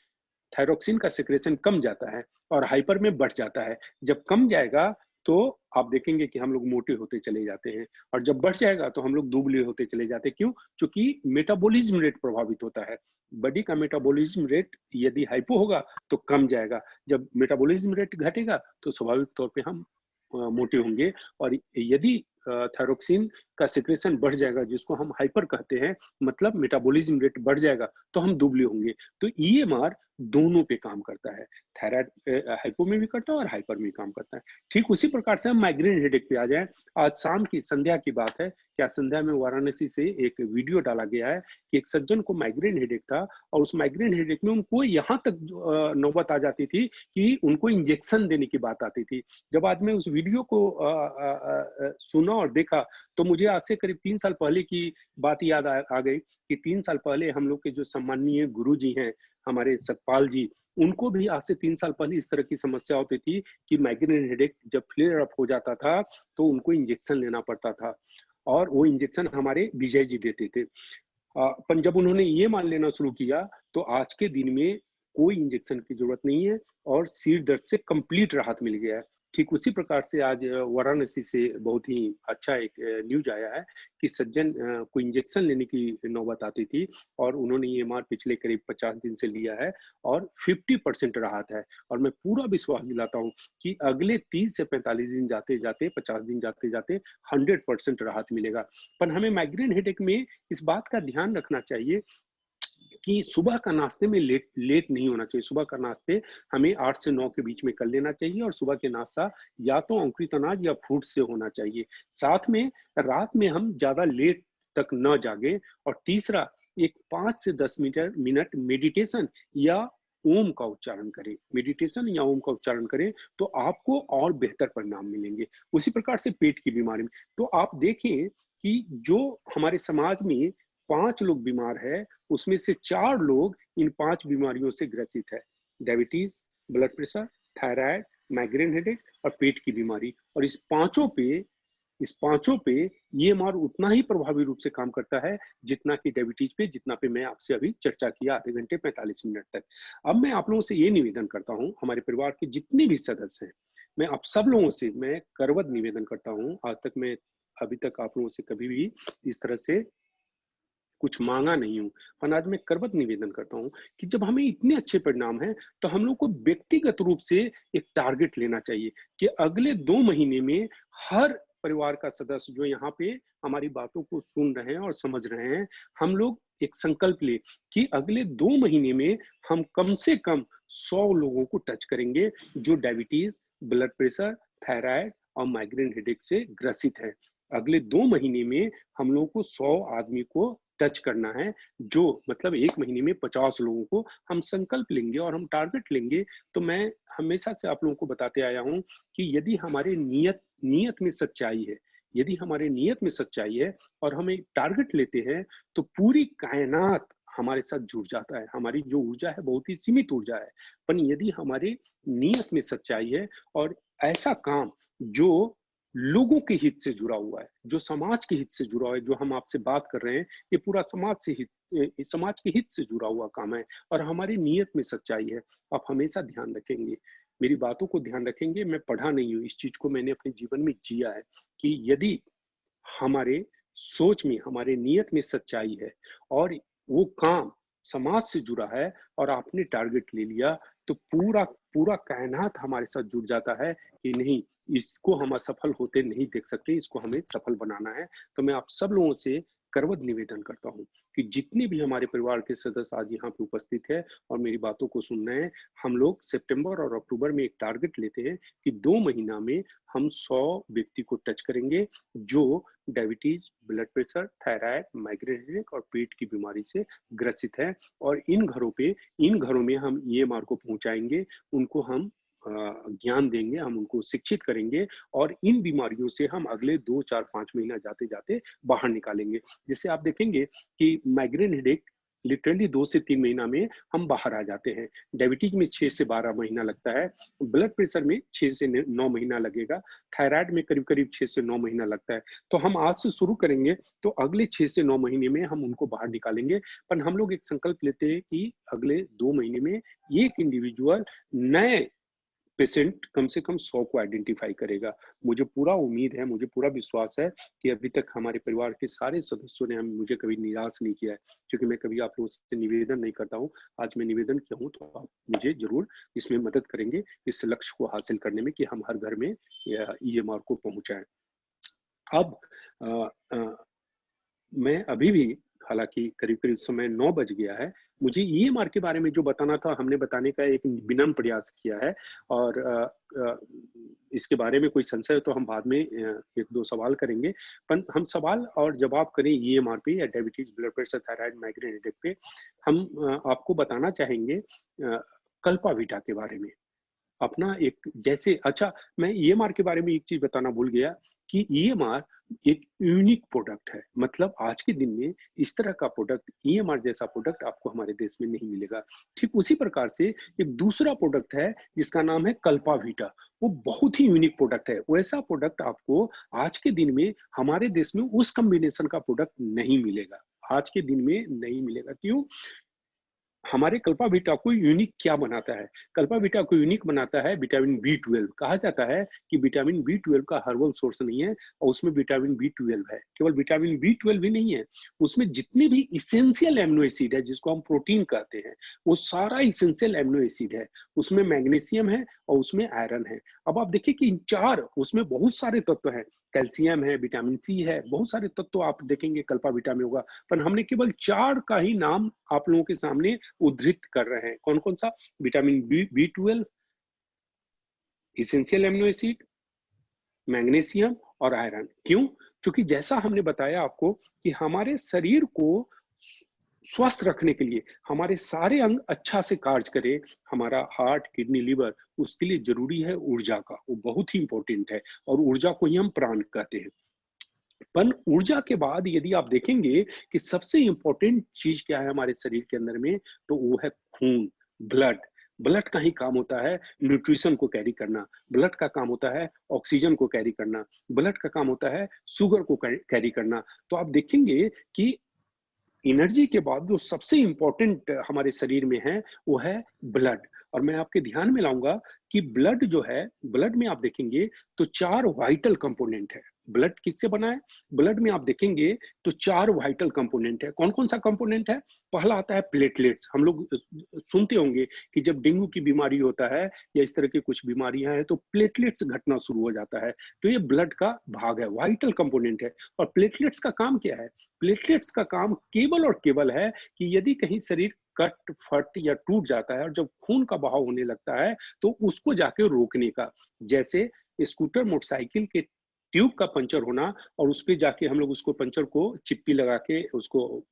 Speaker 1: थायरोक्सिन का सेक्रेशन कम जाता है और हाइपर में बढ़ जाता है। जब कम जाएगा तो आप देखेंगे कि हम लोग मोटे होते चले जाते हैं, और जब बढ़ जाएगा तो हम लोग दुबले होते चले जाते हैं। क्यों? क्योंकि मेटाबॉलिज्म रेट प्रभावित होता है। बॉडी का मेटाबॉलिज्म रेट यदि हाइपो होगा तो कम जाएगा, जब मेटाबॉलिज्म रेट घटेगा तो स्वाभाविक तौर पे हम मोटे होंगे। और यदि थायरोक्सिन का सिक्रेशन बढ़ जाएगा, जिसको हम हाइपर कहते हैं, मतलब मेटाबॉलिज्म रेट बढ़ जाएगा, तो हम दुबले होंगे। तो ईएमआर दोनों पे काम करता है, थायराइड हाइपो में भी करता है और हाइपर में काम करता है। ठीक उसी प्रकार से हम माइग्रेन हेडेक पे आ जाएं। आज शाम की संध्या की बात है, क्या संध्या में वाराणसी से एक वीडियो डाला गया है कि एक सज्जन को माइग्रेन हेडेक था, और उस माइग्रेन हेडेक में उनको यहाँ तक नौबत आ जाती थी कि उनको इंजेक्शन देने की बात आती थी। जब आज मैं उस वीडियो को सुना और देखा, तो मुझे आज से करीब 3 साल पहले की बात याद आ गई कि 3 साल पहले हम लोग के जो सम्माननीय गुरु जी हैं, हमारे सतपाल जी, उनको भी आज से 3 साल पहले इस तरह की समस्या होती थी कि माइग्रेन हेडेक जब फ्लेयर अप हो जाता था तो उनको इंजेक्शन लेना पड़ता था, और वो इंजेक्शन हमारे विजय जी देते थे। पर जब उन्होंने ये मान लेना शुरू किया तो आज के दिन में कोई इंजेक्शन की जरूरत नहीं है और सिर दर्द से कंप्लीट राहत मिल गया है। ठीक उसी प्रकार से आज वाराणसी से बहुत ही अच्छा एक न्यूज आया है कि सज्जन को इंजेक्शन लेने की नौबत आती थी, और उन्होंने ये मार पिछले करीब 50 दिन से लिया है और 50% राहत है। और मैं पूरा विश्वास दिलाता हूँ कि अगले 30 से 45 दिन जाते जाते, 50 दिन जाते जाते 100% राहत मिलेगा। पर हमें माइग्रेन हेडेक में इस बात का ध्यान रखना चाहिए कि सुबह का नाश्ते में लेट नहीं होना चाहिए। सुबह का नाश्ते हमें 8 से 9 के बीच में कर लेना चाहिए, और सुबह के नाश्ता या तो अंकुरित अनाज या फ्रूट से होना चाहिए। साथ में रात में हम ज्यादा लेट तक न जागे। और तीसरा, एक 5 से 10 मिनट मेडिटेशन या ओम का उच्चारण करें। मेडिटेशन या ओम का उच्चारण करें तो आपको और बेहतर परिणाम मिलेंगे। उसी प्रकार से पेट की बीमारी में तो आप देखें कि जो हमारे समाज में 5 लोग बीमार है, उसमें से 4 लोग इन 5 बीमारियों से ग्रसित है। Diabetes, blood pressure, thyroid, migraine headache और पेट की बीमारी। और इस पांचों पे ये मार उतना ही प्रभावी रूप से काम करता है जितना कि डायबिटीज पे, जितना पे मैं आपसे अभी चर्चा किया आधे घंटे 45 मिनट तक। अब मैं आप लोगों से ये निवेदन करता हूँ, हमारे परिवार के जितने भी सदस्य हैं, मैं आप सब लोगों से मैं करवद निवेदन करता हूँ। आज तक मैं अभी तक आप लोगों से कभी भी इस तरह से कुछ मांगा नहीं हूँ, पर आज मैं करबत निवेदन करता हूँ कि जब हमें इतने अच्छे परिणाम हैं तो हम लोग को व्यक्तिगत रूप से एक टारगेट लेना चाहिए कि अगले 2 महीने में हर परिवार का सदस्य जो यहाँ पे हमारी बातों को सुन रहे हैं और समझ रहे हैं, हम लोग एक संकल्प ले कि अगले 2 महीने में हम कम से कम 100 लोगों को टच करेंगे जो डायबिटीज, ब्लड प्रेशर, थायराइड और माइग्रेन हेडेक से ग्रसित है। अगले 2 महीने में हम लोगों को 100 आदमी को टच करना है, जो मतलब 1 महीने में 50 लोगों को हम संकल्प लेंगे और हम टारगेट लेंगे। तो मैं हमेशा से आप लोगों को बताते आया हूं कि यदि हमारे नियत में सच्चाई है, यदि हमारे नियत में सच्चाई है और हम एक टारगेट लेते हैं, तो पूरी कायनात हमारे साथ जुड़ जाता है। हमारी जो ऊर्जा है बहुत ही सीमित ऊर्जा है, पर यदि हमारे नियत में सच्चाई है और ऐसा काम जो लोगों के हित से जुड़ा हुआ है, जो समाज के हित से जुड़ा हुआ है, जो हम आपसे बात कर रहे हैं, ये पूरा समाज के हित से जुड़ा हुआ काम है और हमारी नियत में सच्चाई है। आप हमेशा ध्यान रखेंगे, मेरी बातों को ध्यान रखेंगे। मैं पढ़ा नहीं हूँ, इस चीज को मैंने अपने जीवन में जिया है कि यदि हमारे सोच में, हमारे नियत में सच्चाई है और वो काम समाज से जुड़ा है और आपने टारगेट ले लिया, तो पूरा पूरा कायनात हमारे साथ जुड़ जाता है कि नहीं, इसको हम असफल होते नहीं देख सकते, इसको हमें सफल बनाना है। तो मैं आप सब लोगों से करबद्ध निवेदन करता हूँ कि जितने भी हमारे परिवार के सदस्य आज यहाँ पे उपस्थित है और मेरी बातों को सुन रहे हैं, हम लोग सितंबर और अक्टूबर में एक टारगेट लेते हैं कि 2 महीना में हम 100 व्यक्ति को टच करेंगे जो diabetes, blood pressure, thyroid, migraine headache और पेट की बीमारी से ग्रसित है। और इन घरों में हम ईएमआर को पहुंचाएंगे, उनको हम ज्ञान देंगे, हम उनको शिक्षित करेंगे और इन बीमारियों से हम अगले 2, 4, 5 महीना जाते जाते बाहर निकालेंगे। जिससे आप देखेंगे कि माइग्रेन हेडेक लिटरली 2 से 3 महीना में हम बाहर आ जाते हैं। डायबिटीज में 6 से 12 महीना लगता है, ब्लड प्रेशर में 6 से 9 महीना लगेगा, थायराइड में करीब करीब 6 से 9 महीना लगता है। तो हम आज से शुरू करेंगे तो अगले 6 से 9 महीने में हम उनको बाहर निकालेंगे। पर हम लोग एक संकल्प लेते हैं कि अगले 2 महीने में एक इंडिविजुअल नए पेशेंट कम से कम 100 को आइडेंटिफाई करेगा। मुझे पूरा उम्मीद है, मुझे पूरा विश्वास है कि अभी तक हमारे परिवार के सारे सदस्यों ने मुझे कभी निराश नहीं किया है, क्योंकि मैं कभी आप लोगों से निवेदन नहीं करता हूँ। आज मैं निवेदन किया हूँ तो आप मुझे जरूर इसमें मदद करेंगे इस लक्ष्य को हासिल करने में कि हम हर घर में ईएमआर को पहुंचाएं। अब मैं अभी भी, हालांकि करीब करीब समय 9 बज गया है, मुझे ईएमआर के बारे में जो बताना था हमने बताने का एक विनम्र प्रयास किया है। और इसके बारे में कोई संशय हो तो हम बाद में 1-2 सवाल करेंगे। पर हम सवाल और जवाब करें ईएमआर पे या diabetes, blood pressure, thyroid, migraine headache पे। हम आपको बताना चाहेंगे कल्पावीटा के बारे में। अपना एक जैसे, अच्छा मैं ईएमआर के बारे में एक चीज बताना भूल गया कि ईएमआर एक यूनिक प्रोडक्ट है। मतलब आज के दिन में इस तरह का प्रोडक्ट, ईएमआर जैसा प्रोडक्ट आपको हमारे देश में नहीं मिलेगा। ठीक उसी प्रकार से एक दूसरा प्रोडक्ट है जिसका नाम है कल्पावीटा। वो बहुत ही यूनिक प्रोडक्ट है। वैसा प्रोडक्ट आपको आज के दिन में हमारे देश में उस कॉम्बिनेशन का प्रोडक्ट नहीं मिलेगा, आज के दिन में नहीं मिलेगा। क्यों? हमारे कल्पावीटा को यूनिक क्या बनाता है? कल्पावीटा को यूनिक बनाता है विटामिन बी12। कहा जाता है कि विटामिन बी12 का हर्बल सोर्स नहीं है और उसमें विटामिन बी12 है। केवल विटामिन बी12 ही नहीं है, उसमें जितने भी इसेंशियल एमिनो एसिड है, जिसको हम प्रोटीन कहते हैं, वो सारा इसेंशियल एमिनो एसिड है। उसमें मैग्नीशियम है और उसमें आयरन है। अब आप देखिए कि इन चार, उसमें बहुत सारे तत्व हैं, कैल्शियम है, विटामिन सी है, बहुत सारे तत्व आप देखेंगे कल्पावीटा में होगा। पर हमने केवल 4 का ही नाम आप लोगों के सामने उद्धृत कर रहे हैं। कौन कौन सा? Vitamin B12, essential amino acid, magnesium और आयरन। क्यों? क्योंकि जैसा हमने बताया आपको कि हमारे शरीर को स्वस्थ रखने के लिए, हमारे सारे अंग अच्छा से कार्य करें, हमारा हार्ट, किडनी, लिवर, उसके लिए जरूरी है ऊर्जा का। वो बहुत ही इंपॉर्टेंट है और ऊर्जा को ही हम प्राण कहते हैं। पर ऊर्जा के बाद यदि आप देखेंगे कि सबसे इंपॉर्टेंट चीज क्या है हमारे शरीर के अंदर में, तो वो है खून, ब्लड। ब्लड का ही काम होता है न्यूट्रिशन को कैरी करना, ब्लड का काम होता है ऑक्सीजन को कैरी करना, ब्लड का काम होता है शुगर को कैरी करना। तो आप देखेंगे कि एनर्जी के बाद जो सबसे इंपॉर्टेंट हमारे शरीर में है वो है ब्लड। और मैं आपके ध्यान में लाऊंगा कि ब्लड जो है, ब्लड में आप देखेंगे तो 4 वाइटल कंपोनेंट है। ब्लड किससे बना है? ब्लड में आप देखेंगे तो 4 वाइटल कंपोनेंट है। कौन कौन सा कंपोनेंट है? पहला आता है प्लेटलेट्स। हम लोग सुनते होंगे कि जब डेंगू की बीमारी होता है या इस तरह की कुछ बीमारियां हैं तो प्लेटलेट्स घटना शुरू हो जाता है। तो ये ब्लड का भाग है, वाइटल कंपोनेंट है। और प्लेटलेट्स का काम क्या है? प्लेटलेट्स का काम केवल और केवल है कि यदि कहीं शरीर कट, फट या टूट जाता है और जब खून का बहाव होने लगता है तो उसको जाके रोकने का। जैसे स्कूटर, मोटरसाइकिल के ट्यूब का पंचर होना और उस पे जाके हम लोग उसको पंचर को चिप्पी लगा के उसको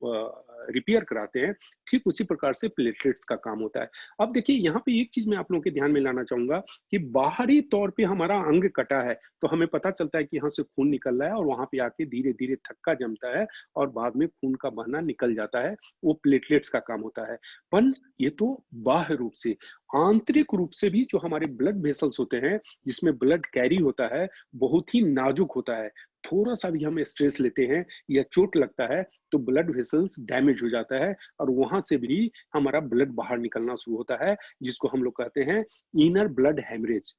Speaker 1: रिपेयर कराते हैं, ठीक उसी प्रकार से प्लेटलेट्स का काम होता है। अब देखिए यहाँ पे एक चीज मैं आप लोगों के ध्यान में लाना चाहूंगा कि बाहरी तौर पे हमारा अंग कटा है तो हमें पता चलता है कि यहाँ से खून निकल रहा है और वहां पे आके धीरे धीरे थक्का जमता है और बाद में खून का बहना निकल जाता है, वो प्लेटलेट्स का काम होता है। पर ये तो बाह्य रूप से, आंतरिक रूप से भी जो हमारे ब्लड वेसल्स होते हैं जिसमें ब्लड कैरी होता है, बहुत ही नाजुक होता है। थोड़ा सा भी हम स्ट्रेस लेते हैं या चोट लगता है तो ब्लड वेसल्स डैमेज हो जाता है और वहां से भी हमारा ब्लड बाहर निकलना शुरू होता है, जिसको हम लोग कहते हैं इनर ब्लड हेमरेज।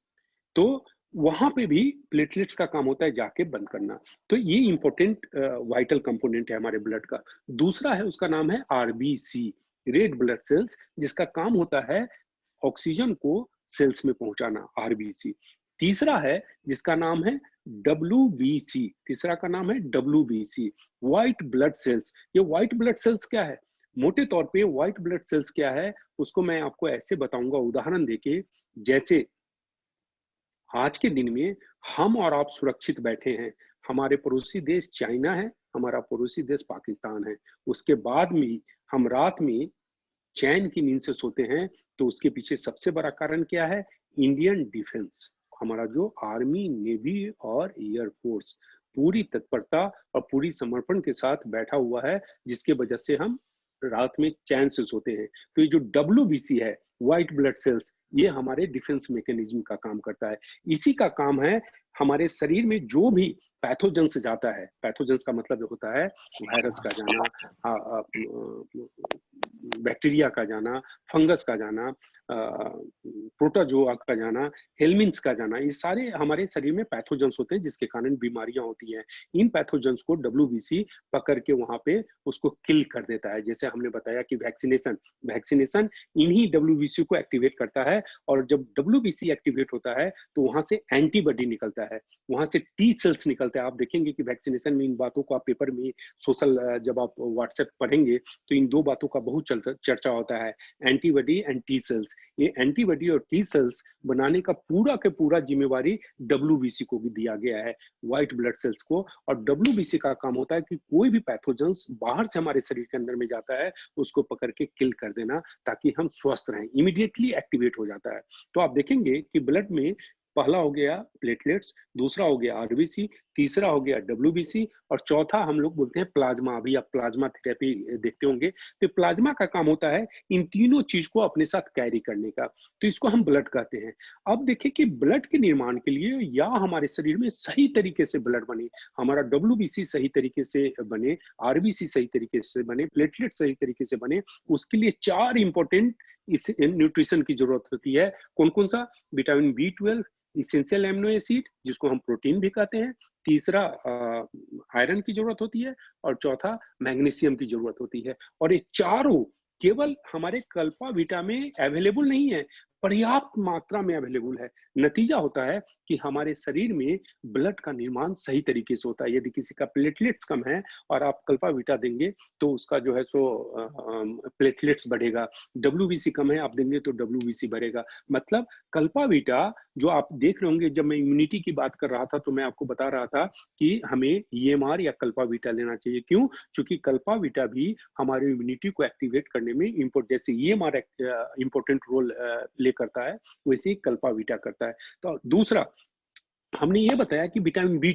Speaker 1: तो वहां पे भी प्लेटलेट्स का काम होता है जाके बंद करना। तो ये इंपॉर्टेंट वाइटल कंपोनेंट है हमारे ब्लड का। दूसरा है, उसका नाम है आरबीसी, रेड ब्लड सेल्स, जिसका काम होता है ऑक्सीजन को सेल्स में पहुंचाना, आरबीसी। तीसरा है जिसका नाम है डब्ल्यूबीसी, तीसरा का नाम है डब्ल्यूबीसी, व्हाइट ब्लड सेल्स। ये व्हाइट ब्लड सेल्स क्या है? मोटे तौर पे व्हाइट ब्लड सेल्स क्या है उसको मैं आपको ऐसे बताऊंगा उदाहरण देके, जैसे आज के दिन में हम और आप सुरक्षित बैठे हैं, हमारे पड़ोसी देश चाइना है, हमारा पड़ोसी देश पाकिस्तान है, उसके बाद में हम रात में चैन की नींद से सोते हैं, तो उसके पीछे सबसे बड़ा कारण क्या है? इंडियन डिफेंस, हमारा जो आर्मी, नेवी और एयरफोर्स पूरी तत्परता और पूरी समर्पण के साथ बैठा हुआ है, जिसके वजह से हम रात में चैन से सोते हैं। तो ये जो डब्ल्यूबीसी है, व्हाइट ब्लड सेल्स, ये हमारे डिफेंस मैकेनिज्म का काम करता है। इसी का काम है हमारे शरीर में जो भी पैथोजेंस जाता है, पैथोजेंस का मतलब होता है वायरस का जाना, बैक्टीरिया का जाना, फंगस का जाना, प्रोटोजोआ का जाना, हेलमिंथ्स का जाना, ये सारे हमारे शरीर में पैथोजेंस होते हैं जिसके कारण बीमारियां होती हैं। इन पैथोजेंस को डब्ल्यूबीसी पकड़ के वहां पे उसको किल कर देता है। जैसे हमने बताया कि वैक्सीनेशन इन्हीं डब्ल्यूबीसी को एक्टिवेट करता है, और जब डब्ल्यूबीसी एक्टिवेट होता है तो वहां से एंटीबॉडी निकलता है, वहां से टी सेल्स निकलते हैं। आप देखेंगे कि वैक्सीनेशन में इन बातों को आप पेपर में, सोशल, जब आप व्हाट्सएप पढ़ेंगे तो इन दो बातों का बहुत चर्चा होता है, एंटीबॉडी एंड टी सेल्स। ये एंटीबॉडी और टी सेल्स बनाने का पूरा के पूरा जिम्मेवारी डब्ल्यूबीसी को भी दिया गया है, व्हाइट ब्लड सेल्स को। और डब्ल्यूबीसी का काम होता है कि कोई भी पैथोजेंस बाहर से हमारे शरीर के अंदर में जाता है उसको पकड़ के किल कर देना, ताकि हम स्वस्थ रहें। इमीडिएटली एक्टिवेट हो जाता है। तो आप देखेंगे कि ब्लड में पहला हो गया प्लेटलेट्स, दूसरा हो गया आरबीसी, तीसरा हो गया डब्ल्यूबीसी, और चौथा हम लोग बोलते हैं प्लाज्मा। अभी आप प्लाज्मा थेरेपी देखते होंगे, तो प्लाज्मा का काम होता है इन तीनों चीज को अपने साथ कैरी करने का, तो इसको हम ब्लड कहते हैं। अब देखिए कि ब्लड के निर्माण के लिए या हमारे शरीर में सही तरीके से ब्लड बने, हमारा डब्ल्यूबीसी सही तरीके से बने, आरबीसी सही तरीके से बने, प्लेटलेट सही तरीके से बने, उसके लिए 4 इंपॉर्टेंट इस न्यूट्रिशन की जरूरत होती है। कौन कौन सा? Vitamin B12, essential amino acid जिसको हम प्रोटीन भी कहते हैं, तीसरा आयरन की जरूरत होती है, और चौथा मैग्नीशियम की जरूरत होती है। और ये चारों केवल हमारे कल्पावीटा में अवेलेबल नहीं है, पर्याप्त मात्रा में अवेलेबल है। नतीजा होता है कि हमारे शरीर में ब्लड का निर्माण सही तरीके से होता है। यदि किसी का प्लेटलेट्स कम है और आप कल्पावीटा देंगे तो उसका जो है सो प्लेटलेट्स बढ़ेगा, डब्ल्यूबीसी कम है आप देंगे तो डब्ल्यूबीसी बढ़ेगा। मतलब कल्पावीटा जो आप देख रहे होंगे, जब मैं इम्यूनिटी की बात कर रहा था तो मैं आपको बता रहा था कि हमें ईएमआर या कल्पावीटा लेना चाहिए। क्यों? क्योंकि कल्पावीटा भी हमारे इम्यूनिटी को एक्टिवेट करने में जैसे ईएमआर इंपॉर्टेंट रोल प्ले करता है, वैसे ही कल्पावीटा करता है। तो दूसरा हमने ये बताया कि विटामिन बी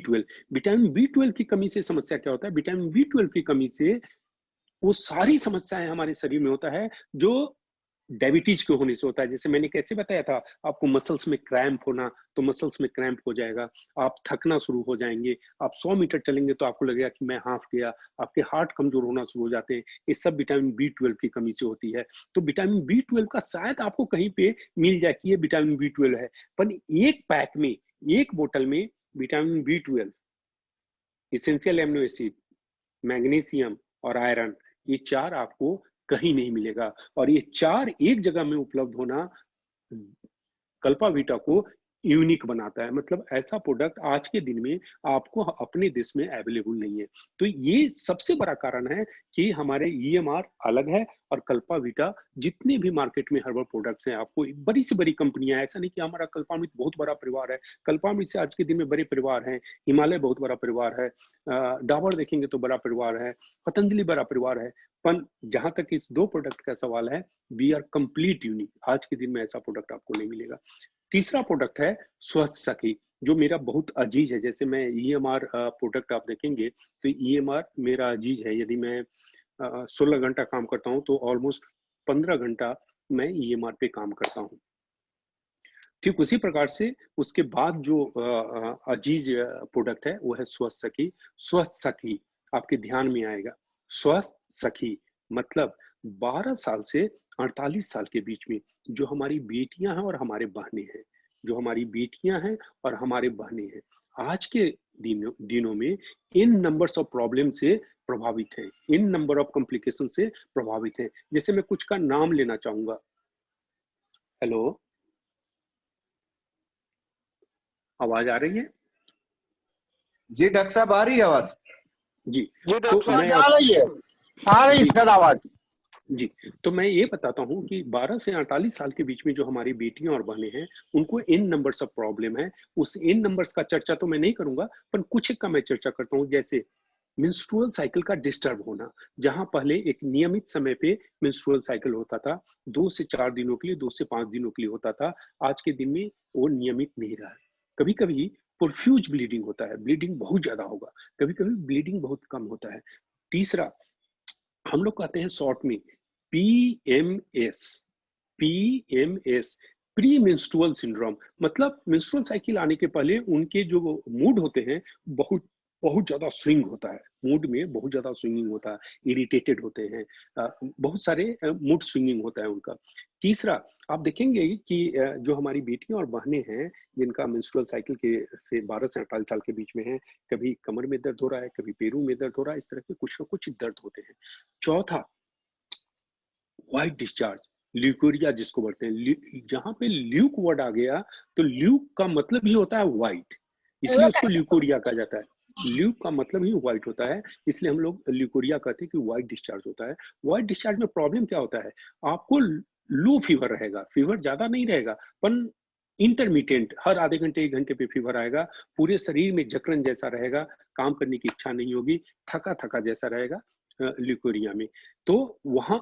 Speaker 1: ट्वेल्व की कमी से समस्या क्या होता है? विटामिन बी ट्वेल्व की कमी से वो सारी समस्याएं हमारे शरीर में होता है जो डायबिटीज के होने से होता है। जैसे मैंने कैसे बताया था आपको, मसल्स में क्रैम्प होना, तो मसल्स में क्रैम्प हो जाएगा, आप थकना शुरू हो जाएंगे, आप 100 मीटर चलेंगे तो आपको लगेगा कि मैं हाफ गया, आपके हार्ट कमजोर होना शुरू हो जाते हैं। ये सब विटामिन B12 की कमी से होती है। तो विटामिन B12 का शायद आपको कहीं पे मिल जाए कि ये विटामिन B12 है, पर एक पैक में, एक बोतल में vitamin B12, essential amino acid, magnesium और आयरन, ये 4 आपको कहीं नहीं मिलेगा। और ये 4 एक जगह में उपलब्ध होना कल्पावीटा को यूनिक बनाता है। मतलब ऐसा प्रोडक्ट आज के दिन में आपको अपने देश में अवेलेबल नहीं है। तो ये सबसे बड़ा कारण है कि हमारे ईएमआर अलग है, और कल्पावीटा जितने भी मार्केट में हर्बल प्रोडक्ट्स हैं, आपको बड़ी से बड़ी कंपनियां, ऐसा नहीं कि हमारा कल्पामृत बहुत बड़ा परिवार है, कल्पामृत से आज के दिन में बड़े परिवार हैं, हिमालय बहुत बड़ा परिवार है, डाबर देखेंगे तो बड़ा परिवार है, पतंजलि बड़ा परिवार है। पर जहां तक इस 2 प्रोडक्ट का सवाल है, वी आर कंप्लीट यूनिक। आज के दिन में ऐसा प्रोडक्ट आपको नहीं मिलेगा। तीसरा प्रोडक्ट है स्वस्थ सखी, जो मेरा बहुत अजीज है। जैसे मैं ईएमआर प्रोडक्ट आप देखेंगे तो ईएमआर मेरा अजीज है। यदि मैं 16 घंटा काम करता हूं तो ऑलमोस्ट 15 घंटा मैं ईएमआर पे काम करता हूं। ठीक उसी प्रकार से उसके बाद जो अजीज प्रोडक्ट है वो है स्वस्थ सखी। स्वस्थ सखी आपके ध्यान में आएगा, स्वस्थ सखी मतलब 12 साल से 48 साल के बीच में जो हमारी बेटियां हैं और हमारे बहनें हैं, जो हमारी बेटियां हैं और हमारे बहनें हैं, आज के दिनों में इन नंबर्स ऑफ प्रॉब्लम से प्रभावित हैं, इन नंबर ऑफ कॉम्प्लिकेशन से प्रभावित हैं। जैसे मैं कुछ का नाम लेना चाहूंगा। हेलो आवाज आ रही है?
Speaker 4: जी डॉक्टर साहब आ रही है आवाज?
Speaker 1: जी
Speaker 3: जी
Speaker 1: तो
Speaker 3: डॉक्टर साहब
Speaker 1: मैं
Speaker 5: आ रही है, आ रही है
Speaker 1: जी
Speaker 5: सर आवाज।
Speaker 1: जी तो मैं ये बताता हूँ कि 12 से 48 साल के बीच में जो हमारी बेटियां और बहनें हैं, उनको इन नंबर्स ऑफ प्रॉब्लम है। उस इन नंबर्स का चर्चा तो मैं नहीं करूंगा, पर कुछ एक का मैं चर्चा करता हूँ। जैसे मेंस्ट्रुअल साइकिल का डिस्टर्ब होना, जहां पहले एक नियमित समय पे मेंस्ट्रुअल साइकिल होता था, 2 से 4 दिनों के लिए, 2 से 5 दिनों के लिए होता था। आज के दिन में वो नियमित नहीं रहा है। कभी कभी प्रोफ्यूज ब्लीडिंग होता है, ब्लीडिंग बहुत ज्यादा होगा, कभी कभी ब्लीडिंग बहुत कम होता है। तीसरा, हम लोग कहते हैं शॉर्ट में PMS. PMS, pre menstrual syndrome, मतलब मेंस्ट्रुअल साइकिल आने के पहले उनके जो मूड होते हैं बहुत बहुत ज्यादा स्विंग होता है, मूड में बहुत ज्यादा स्विंगिंग होता है, इरिटेटेड होते हैं, बहुत सारे मूड स्विंगिंग होता है उनका। तीसरा, आप देखेंगे कि जो हमारी बेटियां और बहनें हैं जिनका मेंस्ट्रुअल साइकिल के से 12 से 48 साल के बीच में है, कभी कमर में दर्द हो रहा है, कभी पैरों में दर्द हो रहा है, इस तरह के कुछ ना कुछ दर्द होते हैं। चौथा, व्हाइट डिस्चार्ज, ल्यूकोरिया जिसको बोलते हैं। जहां पे ल्यूक वर्ड आ गया तो ल्यूक का मतलब ही होता है व्हाइट, इसलिए उसको ल्यूकोरिया कहा जाता है। ल्यूक का मतलब ही व्हाइट होता है, इसलिए हम लोग ल्यूकोरिया कहते हैं कि व्हाइट डिस्चार्ज होता है। व्हाइट डिस्चार्ज में प्रॉब्लम क्या होता है? आपको लो फीवर रहेगा, फीवर ज्यादा नहीं रहेगा, पर इंटरमीडिएट, हर आधे घंटे 1 घंटे पे फीवर आएगा, पूरे शरीर में जकड़न जैसा रहेगा, काम करने की इच्छा नहीं होगी, थका थका जैसा रहेगा ल्यूकोरिया में। तो वहां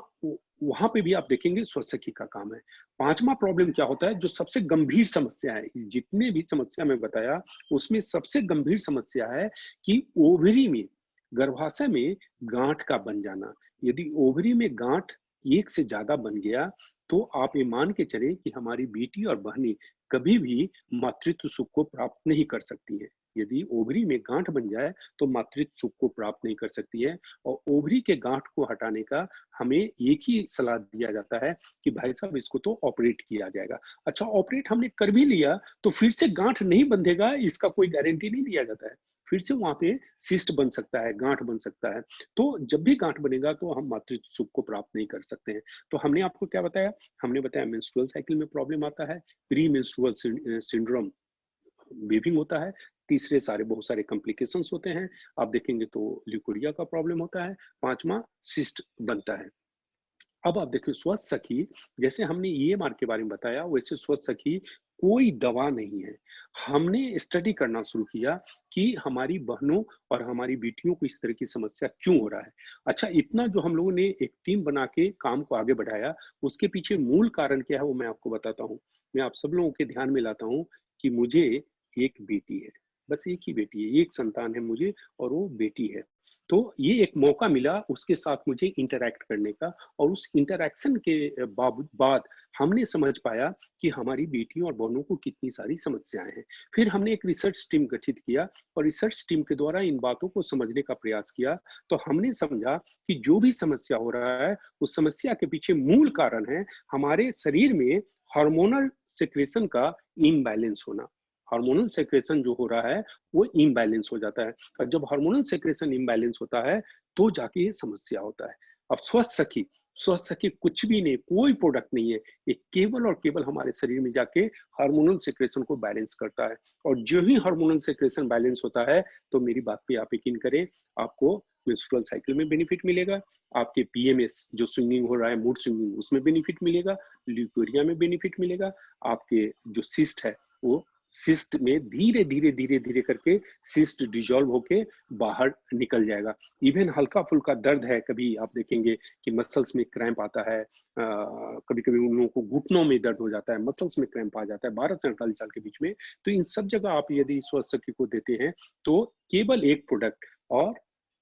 Speaker 1: वहां पे भी आप देखेंगे स्वसखी का काम है। पांचवा प्रॉब्लम क्या होता है, जो सबसे गंभीर समस्या है, जितने भी समस्या मैं बताया उसमें सबसे गंभीर समस्या है कि ओवरी में, गर्भाशय में गांठ का बन जाना। यदि ओवरी में गांठ 1 से ज्यादा बन गया तो आप ये मान के चले कि हमारी बेटी और बहनें कभी भी मातृत्व सुख को प्राप्त नहीं कर सकती है। यदि ओवरी में गांठ बन जाए तो मातृत्व सुख को प्राप्त नहीं कर सकती है। और ओवरी के गांठ को हटाने का हमें एक ही सलाह दिया जाता है कि भाई साहब इसको तो ऑपरेट किया जाएगा। अच्छा, ऑपरेट हमने कर भी लिया तो फिर से गांठ नहीं बंधेगा, इसका कोई गारंटी नहीं दिया जाता है। फिर से वहां पे सिस्ट बन सकता है, गांठ बन सकता है। तो जब भी गांठ बनेगा तो हम मातृत्व सुख को प्राप्त नहीं कर सकते हैं। तो हमने आपको क्या बताया? हमने बताया मेंस्ट्रुअल साइकिल में प्रॉब्लम आता है, प्री मेंस्ट्रुअल सिंड्रोम वीविंग होता है, तीसरे सारे बहुत सारे कॉम्प्लिकेशंस होते हैं, आप देखेंगे तो ल्यूकोरिया का प्रॉब्लम होता है, पांचवा सिस्ट बनता है। अब आप देखिए स्वस्थ सखी, जैसे हमने ईएमआर के बारे में बताया वैसे स्वस्थ सखी कोई दवा नहीं है। हमने स्टडी करना शुरू किया कि हमारी बहनों और हमारी बेटियों को इस तरह की समस्या क्यों हो रहा है। अच्छा, इतना जो हम लोगों ने एक टीम बना के काम को आगे बढ़ाया, उसके पीछे मूल कारण क्या है वो मैं आपको बताता हूँ। मैं आप सब लोगों के ध्यान में लाता हूँ कि मुझे एक बेटी है, बस एक ही बेटी है, एक संतान है मुझे, और वो बेटी है। तो ये एक मौका मिला उसके साथ मुझे इंटरैक्ट करने का, और उस इंटरैक्शन के बाद हमने समझ पाया कि हमारी बेटियों और बहनों को कितनी सारी समस्याएं हैं। फिर हमने एक रिसर्च टीम गठित किया और रिसर्च टीम के द्वारा इन बातों को समझने का प्रयास किया। तो हमने समझा कि जो भी समस्या हो रहा है उस समस्या के पीछे मूल कारण है हमारे शरीर में हार्मोनल सिक्रेशन का इम्बैलेंस होना। हार्मोनल सेक्रेशन जो हो रहा है वो इम्बैलेंस हो जाता है, और जब हार्मोनल सेक्रेशन इम्बैलेंस होता है तो जाके ये समस्या होता है। अब स्वस्थ सखी कुछ भी नहीं, कोई प्रोडक्ट नहीं है, ये केवल और केवल हमारे शरीर में जाके हार्मोनल सेक्रेशन को बैलेंस करता है। और जो ही हार्मोनल सेक्रेशन बैलेंस होता है तो मेरी बात पे आप यकीन करें, आपको मेंस्ट्रुअल साइकिल में बेनिफिट मिलेगा, आपके पीएमएस जो स्विंगिंग हो रहा है, मूड स्विंगिंग, उसमें बेनिफिट मिलेगा, ल्यूकोरिया में बेनिफिट मिलेगा, आपके जो सिस्ट है वो सिस्ट में धीरे धीरे धीरे धीरे करके सिस्ट डिजॉल्व होके बाहर निकल जाएगा। इवन हल्का फुल्का दर्द है, कभी आप देखेंगे कि मसल्स में क्रैम्प आता है, कभी कभी उन लोगों को घुटनों में दर्द हो जाता है, मसल्स में क्रैम्प आ जाता है 12 से 48 साल के बीच में। तो इन सब जगह आप यदि स्वस्थ सखी को देते हैं तो केवल एक प्रोडक्ट और